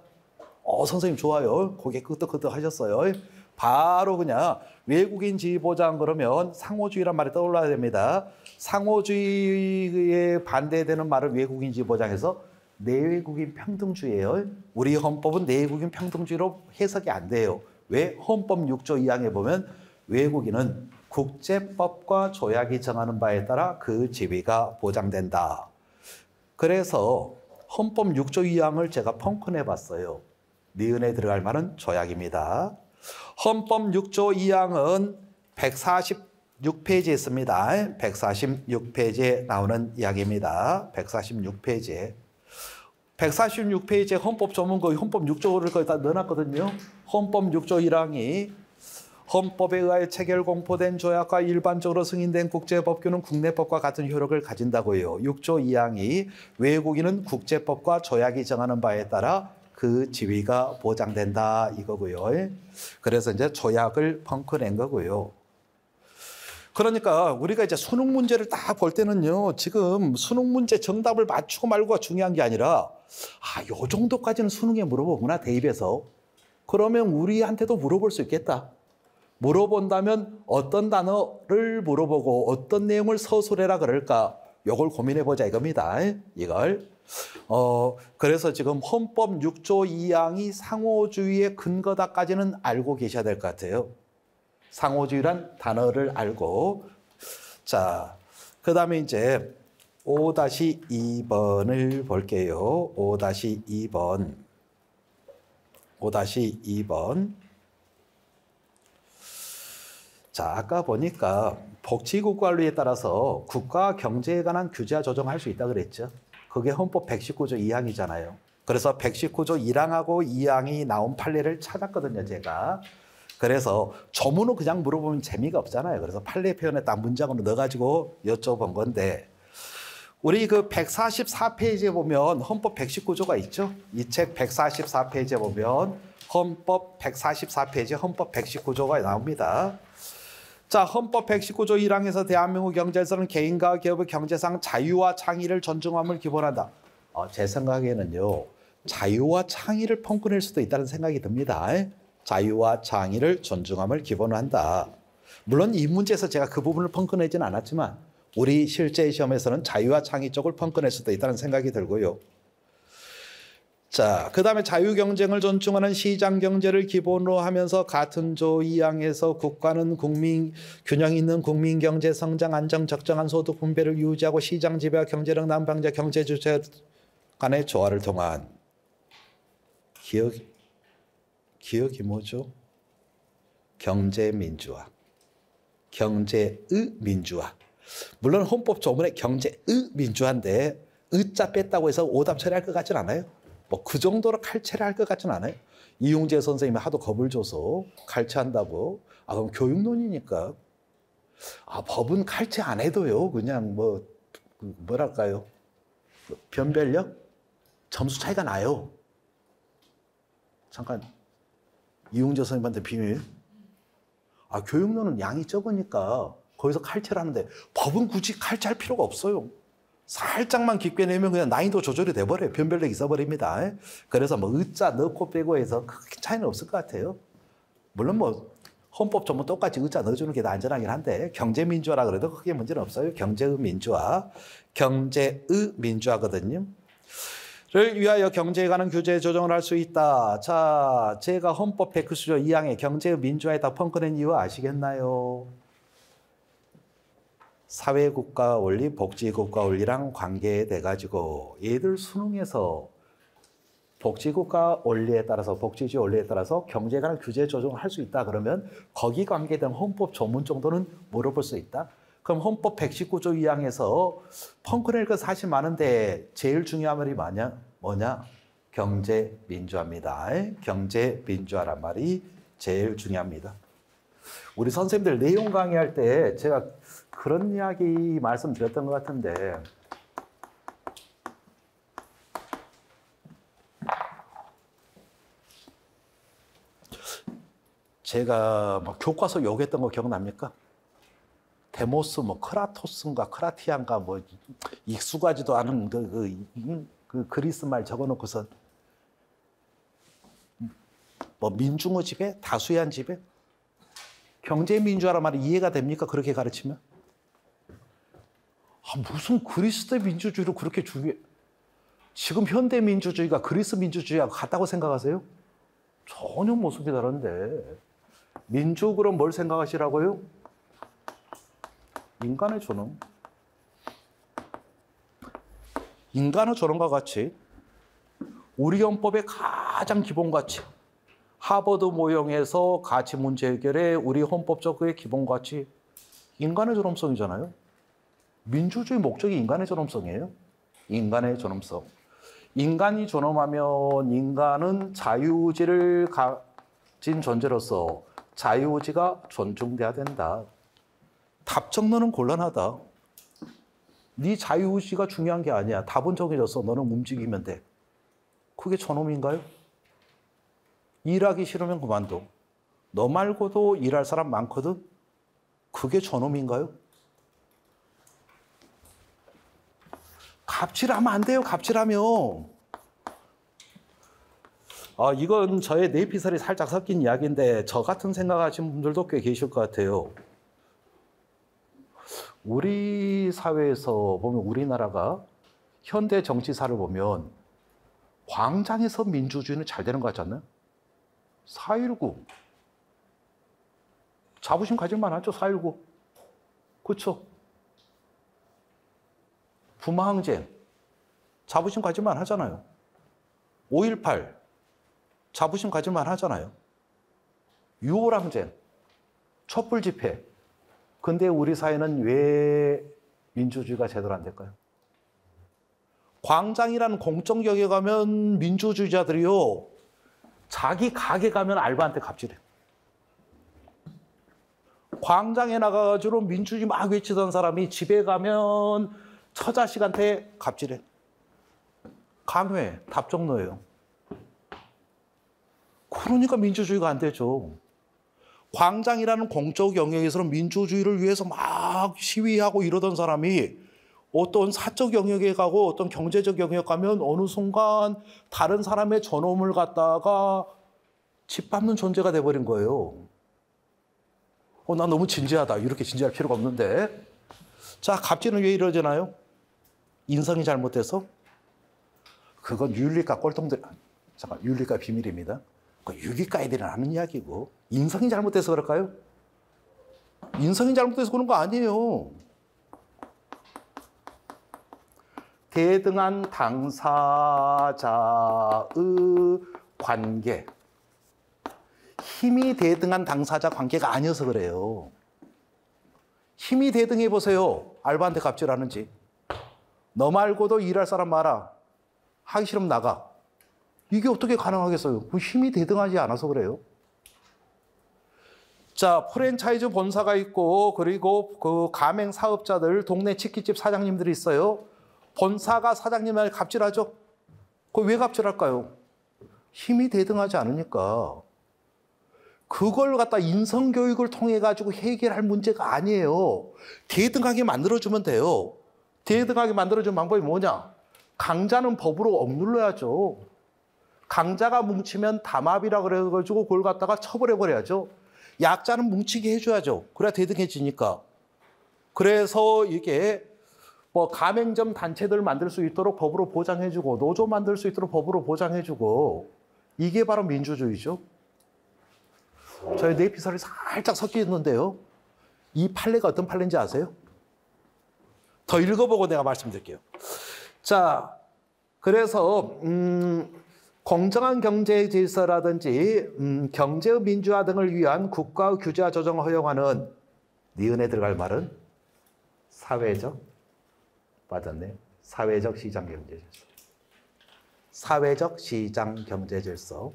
선생님 좋아요. 고개 끄덕끄덕 하셨어요. 바로 그냥 외국인 지위 보장 그러면 상호주의란 말이 떠올라야 됩니다. 상호주의에 반대되는 말을 외국인 지위 보장해서 내외국인 평등주의예요. 우리 헌법은 내외국인 평등주의로 해석이 안 돼요. 왜? 헌법 6조 2항에 보면 외국인은 국제법과 조약이 정하는 바에 따라 그 지위가 보장된다. 그래서 헌법 6조 2항을 제가 펑크내 봤어요. 니은에 들어갈 말은 조약입니다. 헌법 6조 2항은 146페이지에 있습니다. 146페이지에 나오는 이야기입니다. 146페이지에. 146페이지에 헌법 조문거 헌법 6조를 거기다 넣어놨거든요. 헌법 6조 1항이 헌법에 의하여 체결 공포된 조약과 일반적으로 승인된 국제법규는 국내법과 같은 효력을 가진다고요. 6조 2항이 외국인은 국제법과 조약이 정하는 바에 따라 그 지위가 보장된다 이거고요. 그래서 이제 조약을 펑크낸 거고요. 그러니까 우리가 이제 수능 문제를 딱 볼 때는요, 지금 수능 문제 정답을 맞추고 말고가 중요한 게 아니라, 요 정도까지는 수능에 물어보구나, 대입에서. 그러면 우리한테도 물어볼 수 있겠다. 물어본다면 어떤 단어를 물어보고 어떤 내용을 서술해라 그럴까? 요걸 고민해 보자 이겁니다. 이걸. 그래서 지금 헌법 6조 2항이 상호주의의 근거다까지는 알고 계셔야 될 것 같아요. 상호주의란 단어를 알고. 자, 그 다음에 이제 5-2번을 볼게요. 5-2번. 5-2번. 자, 아까 보니까 복지국관리에 따라서 국가 경제에 관한 규제와 조정할 수 있다 그랬죠. 그게 헌법 119조 2항이잖아요. 그래서 119조 1항하고 2항이 나온 판례를 찾았거든요, 제가. 그래서 조문을 그냥 물어보면 재미가 없잖아요. 그래서 판례 표현에 딱 문장으로 넣어가지고 여쭤본 건데, 우리 그 144페이지에 보면 헌법 119조가 있죠. 이 책 144페이지에 보면 헌법 144페이지 헌법 119조가 나옵니다. 자, 헌법 119조 1항에서 대한민국 경제에서는 개인과 기업의 경제상 자유와 창의를 존중함을 기본한다. 제 생각에는요, 자유와 창의를 펑크낼 수도 있다는 생각이 듭니다. 자유와 창의를 존중함을 기본으로 한다. 물론 이 문제에서 제가 그 부분을 펑크내지는 않았지만 우리 실제 시험에서는 자유와 창의 쪽을 펑크낼 수도 있다는 생각이 들고요. 자, 그 다음에 자유경쟁을 존중하는 시장경제를 기본으로 하면서 같은 조 2항에서 국가는 균형 있는 국민경제 성장, 안정, 적정한 소득 분배를 유지하고 시장 지배와 경제력 난방자 경제주체 간의 조화를 통한 기억이 뭐죠? 경제민주화. 경제의 민주화. 물론 헌법 조문에 경제의 민주화인데 의자 뺐다고 해서 오답 처리할 것 같진 않아요. 뭐 그 정도로 칼퇴를 할 것 같진 않아요. 이용재 선생님이 하도 겁을 줘서 칼퇴한다고. 그럼 교육론이니까. 법은 칼퇴 안 해도요. 그냥 뭐랄까요. 변별력? 점수 차이가 나요. 잠깐. 이용재 선생님한테 비밀. 교육론은 양이 적으니까 거기서 칼퇴를 하는데 법은 굳이 칼퇴할 필요가 없어요. 살짝만 깊게 내면 그냥 난이도 조절이 돼버려요. 변별력이 있어버립니다. 그래서 의자 넣고 빼고 해서 크게 차이는 없을 것 같아요. 물론 헌법 전문 똑같이 의자 넣어주는 게 더 안전하긴 한데 경제민주화라 그래도 크게 문제는 없어요. 경제의 민주화. 경제의 민주화거든요. 를 위하여 경제에 관한 규제 조정을 할 수 있다. 자, 제가 헌법 119조 2항에 경제의 민주화에다 펑크낸 이유 아시겠나요? 사회국가 원리, 복지국가 원리랑 관계돼 가지고 얘들 수능에서 복지국가 원리에 따라서 복지주의 원리에 따라서 경제에 관한 규제 조정을 할 수 있다 그러면 거기 관계된 헌법 조문 정도는 물어볼 수 있다. 그럼 헌법 119조 2항에서 펑크낼 거 사실 많은데 제일 중요한 말이 뭐냐? 경제 민주화입니다. 경제 민주화란 말이 제일 중요합니다. 우리 선생님들 내용 강의할 때 제가 그런 이야기 말씀드렸던 것 같은데 제가 교과서 요구했던 거 기억납니까? 데모스, 크라토스인가, 크라티안가, 익숙하지도 않은 그 그리스 말 적어놓고서 민중의 지배, 다수의 지배, 경제민주화란 말이 이해가 됩니까? 그렇게 가르치면? 무슨 그리스의 민주주의를 그렇게 지금 현대 민주주의가 그리스 민주주의하고 같다고 생각하세요? 전혀 모습이 다른데. 민주 그럼 뭘 생각하시라고요? 인간의 존엄. 인간의 존엄과 같이 우리 헌법의 가장 기본 가치, 하버드 모형에서 가치 문제 해결의 우리 헌법적의 기본 가치, 인간의 존엄성이잖아요. 민주주의 목적이 인간의 존엄성이에요. 인간의 존엄성. 인간이 존엄하면 인간은 자유의지를 가진 존재로서 자유의지가 존중돼야 된다. 답정너는 곤란하다. 네 자유의지가 중요한 게 아니야. 답은 정해졌어. 너는 움직이면 돼. 그게 존엄인가요? 일하기 싫으면 그만둬. 너 말고도 일할 사람 많거든? 그게 존엄인가요? 갑질하면 안 돼요. 갑질하면. 이건 저의 뇌피살이 살짝 섞인 이야기인데 저 같은 생각하시는 분들도 꽤 계실 것 같아요. 우리 사회에서 보면 우리나라가 현대 정치사를 보면 광장에서 민주주의는 잘 되는 것 같지 않나요? 4.19. 자부심 가질만 하죠, 4.19. 그렇죠? 부마항쟁. 자부심 가질만 하잖아요. 5.18. 자부심 가질만 하잖아요. 6월 항쟁. 촛불 집회. 근데 우리 사회는 왜 민주주의가 제대로 안 될까요? 광장이라는 공적 영역에 가면 민주주의자들이요. 자기 가게 가면 알바한테 갑질해요. 광장에 나가가지고 민주주의 막 외치던 사람이 집에 가면 처자식한테 갑질해. 강요해. 답정너예요. 그러니까 민주주의가 안 되죠. 광장이라는 공적 영역에서는 민주주의를 위해서 막 시위하고 이러던 사람이 어떤 사적 영역에 가고 어떤 경제적 영역 가면 어느 순간 다른 사람의 존엄을 갖다가 짓밟는 존재가 돼버린 거예요. 나 너무 진지하다. 이렇게 진지할 필요가 없는데. 자, 갑질은 왜 이러잖아요? 인성이 잘못돼서? 그건 윤리과 꼴통들, 잠깐, 윤리과 비밀입니다. 그 윤리과 애들이 하는 이야기고, 인성이 잘못돼서 그럴까요? 인성이 잘못돼서 그런 거 아니에요. 대등한 당사자의 관계. 힘이 대등한 당사자 관계가 아니어서 그래요. 힘이 대등해 보세요. 알바한테 갑질하는지. 너 말고도 일할 사람 많아. 하기 싫으면 나가. 이게 어떻게 가능하겠어요? 그 힘이 대등하지 않아서 그래요. 자, 프랜차이즈 본사가 있고 그리고 그 가맹 사업자들, 동네 치킨집 사장님들이 있어요. 본사가 사장님한테 갑질하죠? 그거 왜 갑질할까요? 힘이 대등하지 않으니까. 그걸 갖다 인성교육을 통해 가지고 해결할 문제가 아니에요. 대등하게 만들어주면 돼요. 대등하게 만들어주는 방법이 뭐냐? 강자는 법으로 억눌러야죠. 강자가 뭉치면 담합이라 그래가지고 그걸 갖다가 처벌해버려야죠. 약자는 뭉치게 해줘야죠. 그래야 대등해지니까. 그래서 이게 뭐 가맹점 단체들 만들 수 있도록 법으로 보장해주고 노조 만들 수 있도록 법으로 보장해주고 이게 바로 민주주의죠. 저희 뇌피살이 살짝 섞여 있는데요. 이 판례가 어떤 판례인지 아세요? 더 읽어보고 내가 말씀드릴게요. 자, 그래서 공정한 경제 질서라든지 경제의 민주화 등을 위한 국가의 규제와 조정을 허용하는 니은에 들어갈 말은 사회적, 맞았네. 사회적 시장 경제 질서. 사회적 시장 경제 질서.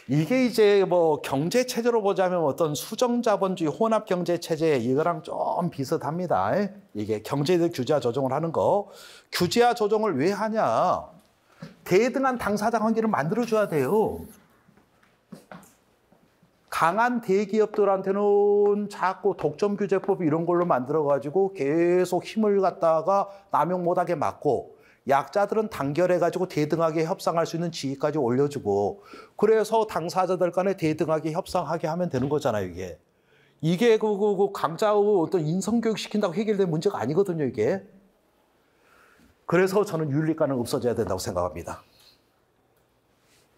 이게 이제 뭐 경제 체제로 보자면 어떤 수정자본주의 혼합 경제 체제 이거랑 좀 비슷합니다. 이게 경제적 규제와 조정을 하는 거. 규제와 조정을 왜 하냐? 대등한 당사자 관계를 만들어줘야 돼요. 강한 대기업들한테는 자꾸 독점규제법 이런 걸로 만들어가지고 계속 힘을 갖다가 남용 못하게 막고 약자들은 단결해가지고 대등하게 협상할 수 있는 지위까지 올려주고 그래서 당사자들 간에 대등하게 협상하게 하면 되는 거잖아요, 이게. 이게 그 강자의 어떤 인성교육 시킨다고 해결된 문제가 아니거든요, 이게. 그래서 저는 윤리과는 없어져야 된다고 생각합니다.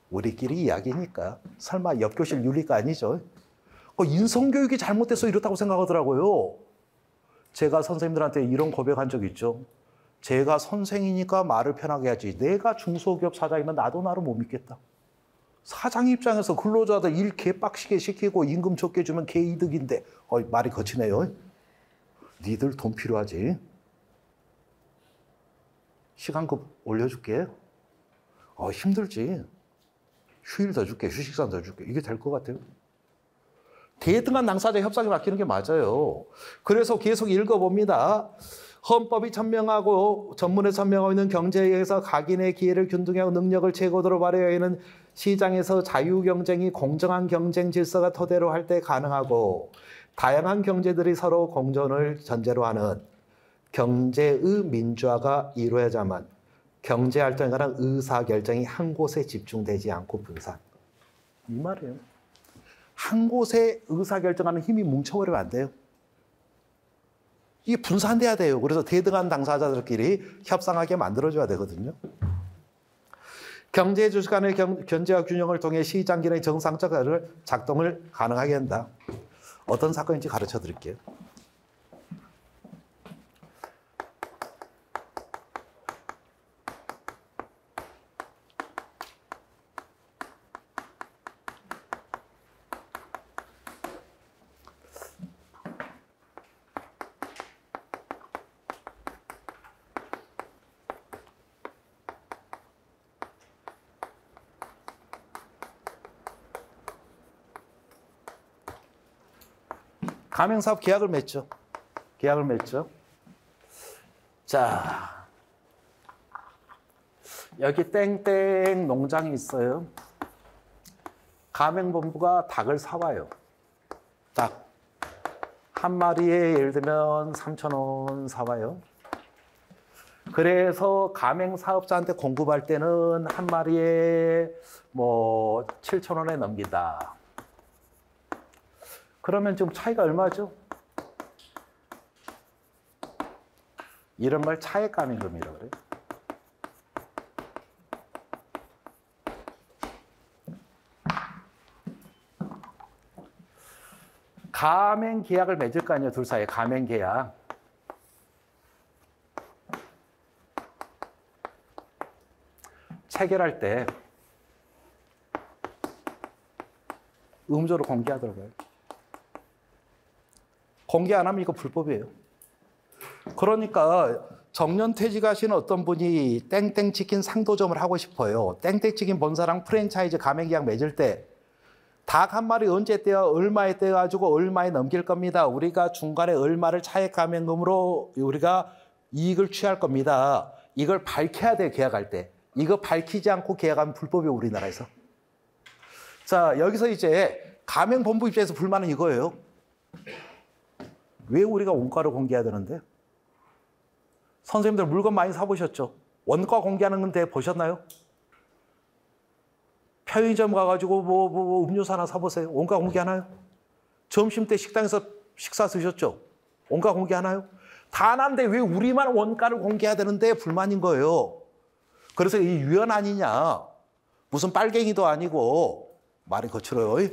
우리끼리 이야기니까. 설마 옆교실 윤리과 아니죠? 인성교육이 잘못돼서 이렇다고 생각하더라고요. 제가 선생님들한테 이런 고백한 적 있죠. 제가 선생이니까 말을 편하게 하지. 내가 중소기업 사장이면 나도 나를 못 믿겠다. 사장 입장에서 근로자들 일 개빡시게 시키고 임금 적게 주면 개이득인데. 말이 거치네요. 니들 돈 필요하지? 시간급 올려줄게. 힘들지. 휴일 더 줄게. 휴식산 더 줄게. 이게 될 것 같아요. 대등한 당사자 협상에 맡기는 게 맞아요. 그래서 계속 읽어봅니다. 헌법이 천명하고 전문에 천명하고 있는 경제에서 각인의 기회를 균등하고 능력을 최고도로 발휘하여 있는 시장에서 자유경쟁이 공정한 경쟁 질서가 토대로 할 때 가능하고 다양한 경제들이 서로 공존을 전제로 하는 경제의 민주화가 이루어야만 경제활동에 관한 의사결정이 한 곳에 집중되지 않고 분산. 이 말이에요. 한 곳에 의사결정하는 힘이 뭉쳐버리면 안 돼요. 이게 분산돼야 돼요. 그래서 대등한 당사자들끼리 협상하게 만들어줘야 되거든요. 경제 주식 간의 견제와 균형을 통해 시장 기능의 정상적 작동을 가능하게 한다. 어떤 사건인지 가르쳐 드릴게요. 가맹사업 계약을 맺죠. 계약을 맺죠. 자, 여기 땡땡 농장이 있어요. 가맹본부가 닭을 사와요. 닭. 한 마리에 예를 들면 3,000원 사와요. 그래서 가맹사업자한테 공급할 때는 한 마리에 뭐 7,000원에 넘긴다. 그러면 지금 차이가 얼마죠? 이런 말 차액 가맹금이라고 그래요. 가맹 계약을 맺을 거 아니에요, 둘 사이에 가맹 계약. 체결할 때 음조로 공개하더라고요. 공개 안 하면 이거 불법이에요. 그러니까 정년퇴직하신 어떤 분이 땡땡치킨 상도점을 하고 싶어요. 땡땡치킨 본사랑 프랜차이즈 가맹계약 맺을 때 닭 한 마리 언제 떼어 얼마에 떼어가지고 얼마에 넘길 겁니다. 우리가 중간에 얼마를 차액 가맹금으로 우리가 이익을 취할 겁니다. 이걸 밝혀야 돼요, 계약할 때. 이거 밝히지 않고 계약하면 불법이에요, 우리나라에서. 자, 여기서 이제 가맹본부 입장에서 불만은 이거예요. 왜 우리가 원가를 공개해야 되는데? 선생님들 물건 많이 사보셨죠? 원가 공개하는 건데 보셨나요? 편의점 가가지고 뭐 음료수 하나 사보세요. 원가 공개하나요? 점심 때 식당에서 식사 드셨죠? 원가 공개하나요? 다 하는데 왜 우리만 원가를 공개해야 되는데 불만인 거예요. 그래서 이 유연 아니냐? 무슨 빨갱이도 아니고 말이 거칠어요.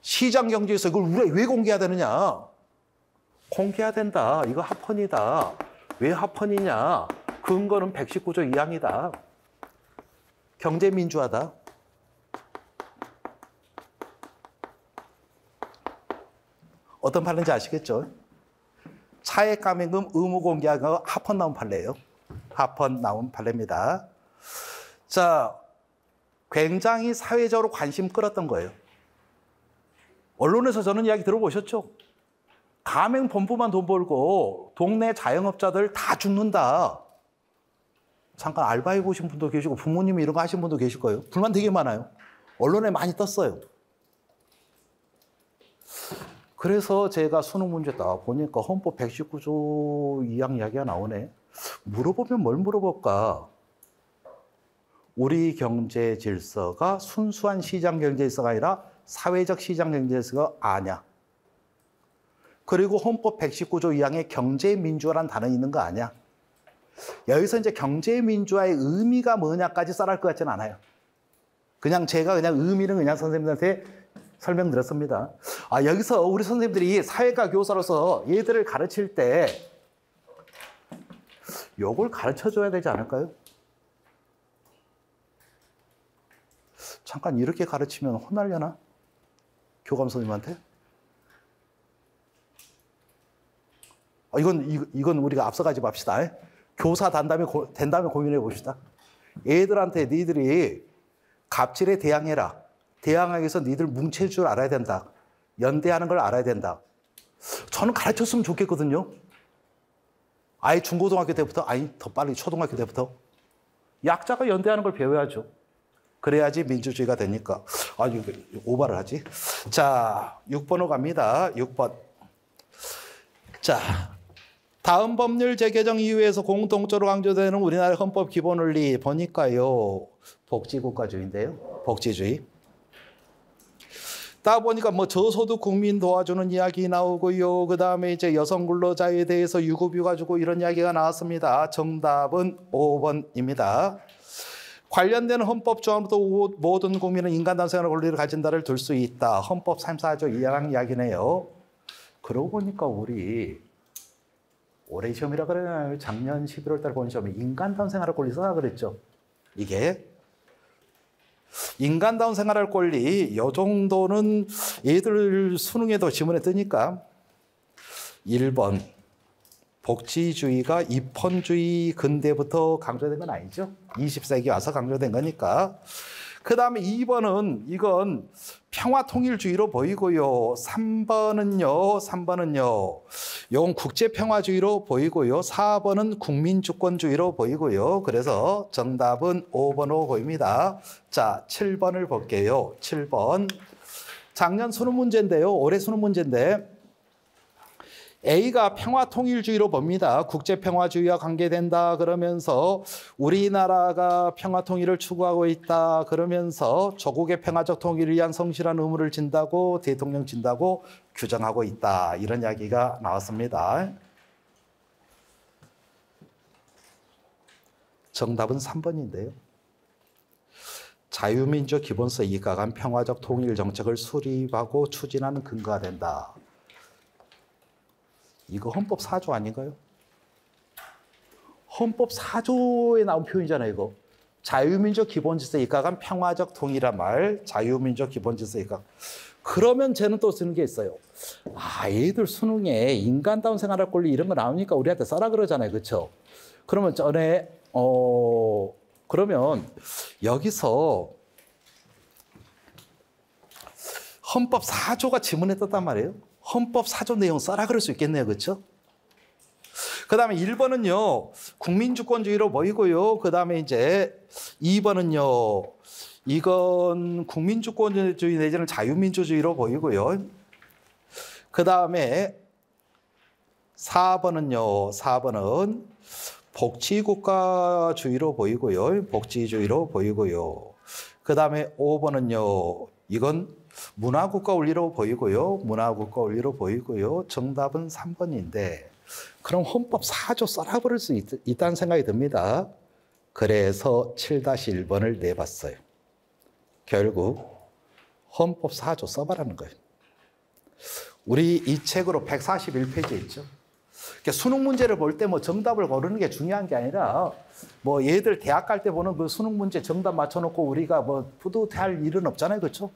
시장 경제에서 이걸 우리가 왜 공개해야 되느냐? 공개해야 된다. 이거 합헌이다. 왜 합헌이냐? 근거는 119조 2항이다. 경제민주화다. 어떤 판례인지 아시겠죠? 차액 가맹금 의무 공개하고 합헌 나온 판례예요. 합헌 나온 판례입니다. 자, 굉장히 사회적으로 관심 끌었던 거예요. 언론에서 저는 이야기 들어보셨죠? 가맹본부만 돈 벌고 동네 자영업자들 다 죽는다. 잠깐 알바해 보신 분도 계시고 부모님이 이런 거 하신 분도 계실 거예요. 불만 되게 많아요. 언론에 많이 떴어요. 그래서 제가 수능 문제 딱 보니까 헌법 119조 2항 이야기가 나오네. 물어보면 뭘 물어볼까? 우리 경제 질서가 순수한 시장 경제 질서가 아니라 사회적 시장 경제 질서가 아냐? 그리고 헌법 119조 2항에 경제민주화라는 단어가 있는 거 아니야? 여기서 이제 경제민주화의 의미가 뭐냐까지 써할 것 같지는 않아요. 그냥 제가 그냥 의미는 그냥 선생님들한테 설명드렸습니다. 여기서 우리 선생님들이 사회과 교사로서 얘들을 가르칠 때 요걸 가르쳐줘야 되지 않을까요? 잠깐 이렇게 가르치면 혼날려나? 교감 선생님한테? 이건 우리가 앞서가지 맙시다. 교사 된다면 고민해 봅시다. 애들한테 니들이 갑질에 대항해라. 대항하기 위해서 니들 뭉칠 줄 알아야 된다. 연대하는 걸 알아야 된다. 저는 가르쳤으면 좋겠거든요. 아예 중고등학교 때부터, 더 빨리 초등학교 때부터. 약자가 연대하는 걸 배워야죠. 그래야지 민주주의가 되니까. 이거 오바를 하지. 자, 6번으로 갑니다. 6번. 자, 다음 법률 재개정 이후에서 공통적으로 강조되는 우리나라 헌법 기본 원리 보니까요. 복지국가주의인데요. 복지주의. 딱 보니까 저소득 국민 도와주는 이야기 나오고요. 그 다음에 이제 여성 근로자에 대해서 유급휴가 주고 이런 이야기가 나왔습니다. 정답은 5번입니다. 관련된 헌법 조항도 모든 국민은 인간다운 생활 권리를 가진다를 둘 수 있다. 헌법 34조 2항 이야기네요. 그러고 보니까 우리 올해 시험이라 그러나요? 작년 11월 달 본 시험에 인간다운 생활 권리 써라 그랬죠. 이게 인간다운 생활할 권리 이 정도는 얘들 수능에도 지문에 뜨니까 1번 복지주의가 입헌주의 근대부터 강조된 건 아니죠. 20세기 와서 강조된 거니까. 그 다음에 2번은 이건 평화통일주의로 보이고요. 3번은요. 이건 국제평화주의로 보이고요. 4번은 국민주권주의로 보이고요. 그래서 정답은 5번으로 보입니다. 자, 7번을 볼게요. 7번. 작년 수능 문제인데요. 올해 수능 문제인데 A가 평화통일주의로 봅니다. 국제평화주의와 관계된다 그러면서 우리나라가 평화통일을 추구하고 있다 그러면서 조국의 평화적 통일을 위한 성실한 의무를 진다고 대통령 진다고 규정하고 있다. 이런 이야기가 나왔습니다. 정답은 3번인데요. 자유민주 기본서 이익과 평화적 통일 정책을 수립하고 추진하는 근거가 된다. 이거 헌법 4조 아닌가요? 헌법 4조에 나온 표현이잖아요, 이거. 자유민주 기본질서 이익과 평화적 통일이란 말, 자유민주 기본질서 이익과. 그러면 쟤는 또 쓰는 게 있어요. 얘들 수능에 인간다운 생활할 권리 이런 거 나오니까 우리한테 써라 그러잖아요, 그렇죠? 그러면 그러면 여기서 헌법 4조가 지문에 떴단 말이에요. 헌법 4조 내용 써라 그럴 수 있겠네요. 그렇죠? 그 다음에 1번은요. 국민주권주의로 보이고요. 그 다음에 이제 2번은요. 이건 국민주권주의 내지는 자유민주주의로 보이고요. 그 다음에 4번은 복지국가주의로 보이고요. 복지주의로 보이고요. 그 다음에 5번은요. 이건 문화국가 원리로 보이고요. 문화국가 원리로 보이고요. 정답은 3번인데 그럼 헌법 4조 써라버릴 수 있다는 생각이 듭니다. 그래서 7-1번을 내봤어요. 결국 헌법 4조 써봐라는 거예요. 우리 이 책으로 141페이지 있죠. 그러니까 수능 문제를 볼 때 정답을 고르는 게 중요한 게 아니라 얘들 대학 갈 때 보는 그 수능 문제 정답 맞춰놓고 우리가 뿌듯할 일은 없잖아요. 그렇죠?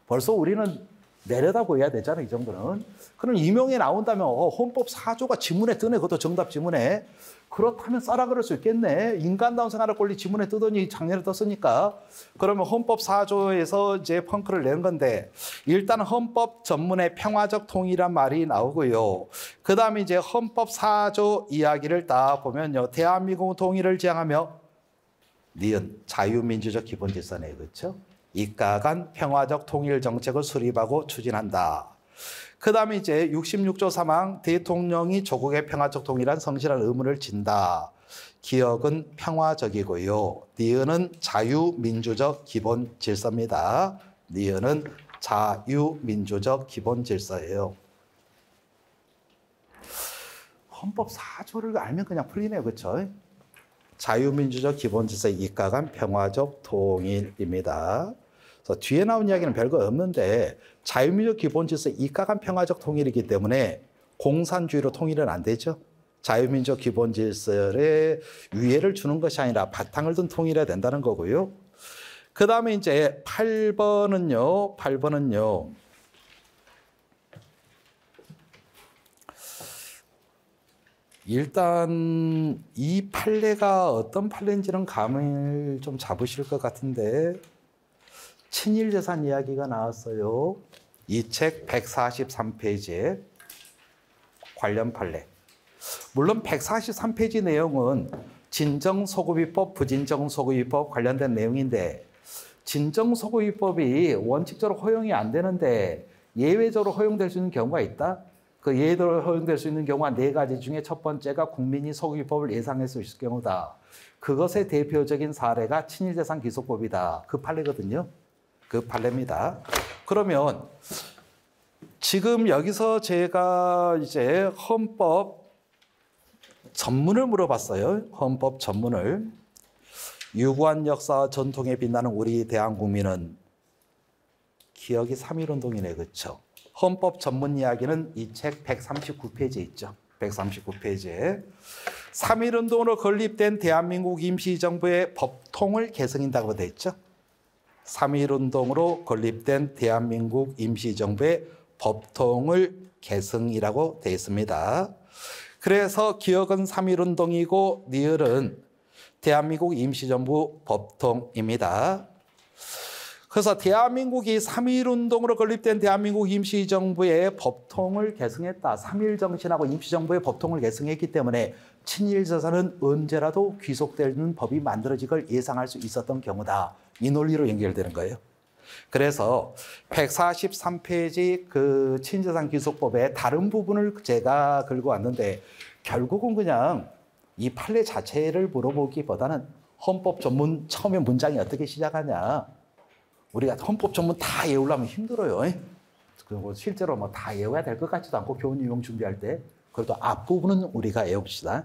벌써 우리는 내려다보여야 되잖아요. 이 정도는. 그럼 임용에 나온다면 헌법 4조가 지문에 뜨네. 그것도 정답 지문에. 그렇다면 써라 그럴 수 있겠네. 인간다운 생활의 권리 지문에 뜨더니 작년에 떴으니까. 그러면 헌법 4조에서 이제 펑크를 내는 건데 일단 헌법 전문에 평화적 통일이란 말이 나오고요. 그 다음에 이제 헌법 4조 이야기를 딱 보면요. 대한민국 통일을 지향하며 니은 자유민주적 기본질서네. 그렇죠? 이과 간 평화적 통일 정책을 수립하고 추진한다. 그 다음에 이제 66조 3항 대통령이 조국의 평화적 통일한 성실한 의무를 진다. 기억은 평화적이고요. 니은은 자유민주적 기본 질서입니다. 니은은 자유민주적 기본 질서예요. 헌법 4조를 알면 그냥 풀리네요. 그렇죠? 자유민주적 기본 질서 이과 간 평화적 통일입니다. 그래서 뒤에 나온 이야기는 별거 없는데 자유민주 기본 질서 이가간 평화적 통일이기 때문에 공산주의로 통일은 안 되죠. 자유민주 기본 질서에 위해를 주는 것이 아니라 바탕을 둔 통일해야 된다는 거고요. 그 다음에 이제 8번은요. 일단 이 판례가 어떤 판례인지는 감을 좀 잡으실 것 같은데 친일재산 이야기가 나왔어요. 이 책 143페이지에 관련 판례. 물론 143페이지 내용은 진정소급입법, 부진정소급입법 관련된 내용인데 진정소급입법이 원칙적으로 허용이 안 되는데 예외적으로 허용될 수 있는 경우가 있다. 그 예외적으로 허용될 수 있는 경우가 네 가지 중에 첫 번째가 국민이 소급입법을 예상할 수 있을 경우다. 그것의 대표적인 사례가 친일재산기소법이다. 그 판례거든요. 그 판례입니다. 그러면 지금 여기서 제가 이제 헌법 전문을 물어봤어요. 헌법 전문을. 유구한 역사와 전통에 빛나는 우리 대한국민은 기억이 3.1운동이네. 그렇죠? 헌법 전문 이야기는 이 책 139페이지에 있죠. 139페이지에 3.1운동으로 건립된 대한민국 임시정부의 법통을 개성한다고 되어 있죠. 3.1운동으로 건립된 대한민국 임시정부의 법통을 개성이라고 되어 있습니다. 그래서 기억은 3.1운동이고 니을은 대한민국 임시정부 법통입니다. 그래서 대한민국이 3.1운동으로 건립된 대한민국 임시정부의 법통을 계승했다. 3.1 정신하고 임시정부의 법통을 계승했기 때문에 친일재산은 언제라도 귀속되는 법이 만들어질 걸 예상할 수 있었던 경우다. 이 논리로 연결되는 거예요. 그래서 143페이지 그 친일재산 귀속법의 다른 부분을 제가 긁어 왔는데 결국은 그냥 이 판례 자체를 물어보기보다는 헌법 전문 처음에 문장이 어떻게 시작하냐. 우리가 헌법 전문 다 외우려면 힘들어요. 그리고 실제로 뭐 다 외워야 될 것 같지도 않고 교훈 유형 준비할 때. 그래도 앞부분은 우리가 외웁시다.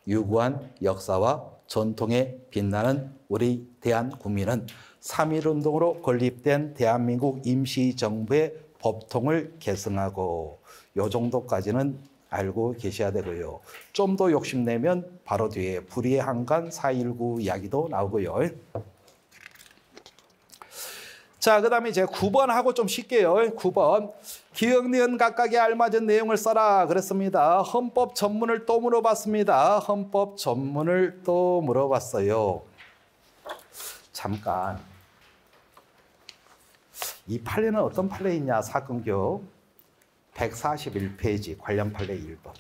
유구한 역사와 전통에 빛나는 우리 대한국민은 3.1운동으로 건립된 대한민국 임시정부의 법통을 계승하고 요 정도까지는 알고 계셔야 되고요. 좀 더 욕심내면 바로 뒤에 불의의 한간 4.19 이야기도 나오고요. 자, 그 다음에 이제 9번하고 좀 쉽게요. 9번. 기억, 니은 각각에 알맞은 내용을 써라 그랬습니다. 헌법 전문을 또 물어봤습니다. 헌법 전문을 또 물어봤어요. 잠깐. 이 판례는 어떤 판례이냐, 사건교. 141페이지 관련 판례 1번.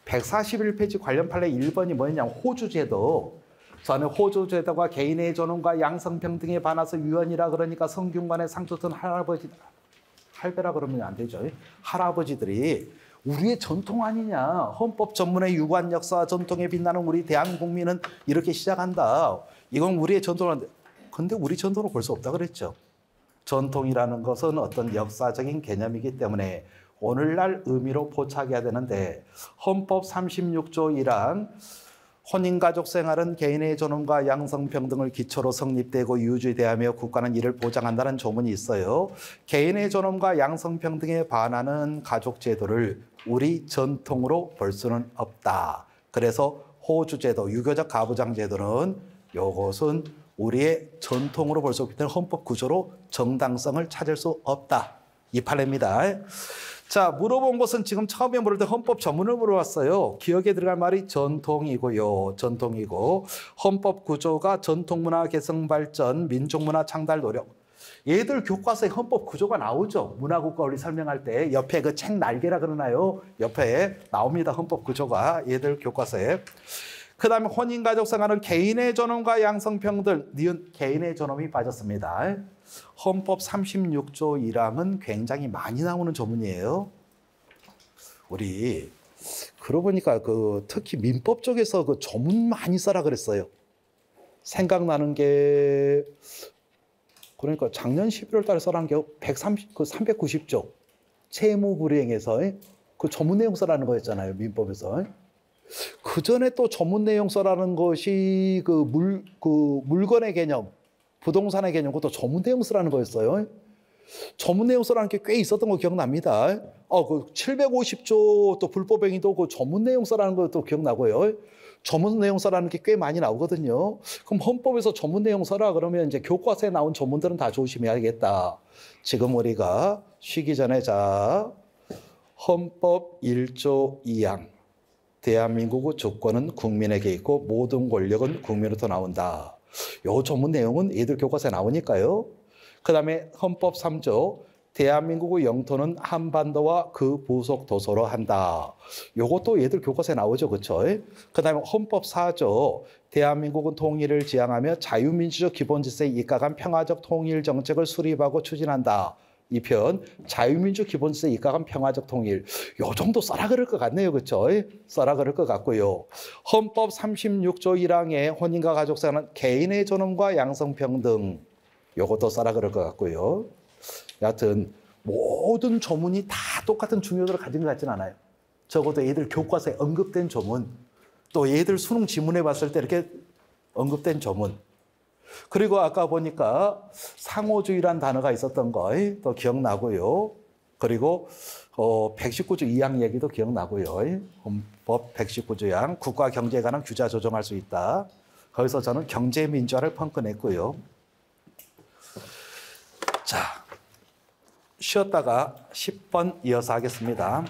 141페이지 관련 판례 1번이 뭐냐, 호주제도. 저는 호주제도가 개인의 존엄과 양성평등에 반해서 유언이라 그러니까 성균관의 상투던 할아버지, 할배라 그러면 안 되죠. 할아버지들이 우리의 전통 아니냐. 헌법 전문의 유구한 역사와 전통에 빛나는 우리 대한국민은 이렇게 시작한다. 이건 우리의 전통인데, 근데 우리 전통은 볼 수 없다 그랬죠. 전통이라는 것은 어떤 역사적인 개념이기 때문에 오늘날 의미로 포착해야 되는데 헌법 36조 1항 혼인가족 생활은 개인의 존엄과 양성평등을 기초로 성립되고 유지되하며 국가는 이를 보장한다는 조문이 있어요. 개인의 존엄과 양성평등에 반하는 가족제도를 우리 전통으로 볼 수는 없다. 그래서 호주제도, 유교적 가부장제도는 이것은 우리의 전통으로 볼 수 없기 때문에 헌법 구조로 정당성을 찾을 수 없다. 이 판례입니다. 자, 물어본 것은 지금 처음에 물을 때 헌법 전문을 물어봤어요. 기억에 들어갈 말이 전통이고요. 전통이고 헌법 구조가 전통문화 개성 발전, 민족문화 창달 노력. 얘들 교과서에 헌법 구조가 나오죠. 문화국가 원리 설명할 때 옆에 그 책 날개라 그러나요? 옆에 나옵니다. 헌법 구조가 얘들 교과서에. 그 다음에 혼인가족 생활은 개인의 존엄과 양성평등, 니은 개인의 존엄이 빠졌습니다. 헌법 36조 1항은 굉장히 많이 나오는 조문이에요. 우리 그러고 보니까 특히 민법 쪽에서 그 조문 많이 써라 그랬어요. 생각나는 게 그러니까 작년 11월 달에 써라는 게 390조 채무불이행에서 그 조문 내용 써라는 거였잖아요. 민법에서. 그 전에 또 조문 내용 써라는 것이 물건의 개념, 부동산의 개념, 그것도 조문 내용 쓰라는 거였어요. 조문 내용 쓰라는 게 꽤 있었던 거 기억납니다. 그 750조 또 불법행위도 그 조문 내용 쓰라는 것도 기억나고요. 조문 내용 써라는 게 꽤 많이 나오거든요. 그럼 헌법에서 조문 내용 써라 그러면 이제 교과서에 나온 조문들은 다 조심해야겠다. 지금 우리가 쉬기 전에 자 헌법 1조 2항 대한민국의 주권은 국민에게 있고 모든 권력은 국민으로부터 나온다. 요 조문 내용은 애들 교과서에 나오니까요. 그 다음에 헌법 3조 대한민국의 영토는 한반도와 그 부속 도서로 한다. 요것도 얘들 교과서에 나오죠. 그렇죠? 그 다음에 헌법 4조 대한민국은 통일을 지향하며 자유민주적 기본질서에 입각한 평화적 통일 정책을 수립하고 추진한다. 이 편 자유민주 기본질서에 입각한 평화적 통일. 요 정도 써라 그럴 것 같네요. 그렇죠? 써라 그럴 것 같고요. 헌법 36조 1항에 혼인과 가족사는 개인의 존엄과 양성평등. 요것도 써라 그럴 것 같고요. 여하튼 모든 조문이 다 똑같은 중요도를 가진 것 같지는 않아요. 적어도 얘들 교과서에 언급된 조문, 또 얘들 수능 지문에 봤을 때 이렇게 언급된 조문. 그리고 아까 보니까 상호주의란 단어가 있었던 거 또 기억나고요. 그리고 119조 2항 얘기도 기억나고요. 헌법 119조 2항 국가 경제에 관한 규제 조정할 수 있다. 거기서 저는 경제민주화를 펑크냈고요. 자, 쉬었다가 10번 이어서 하겠습니다.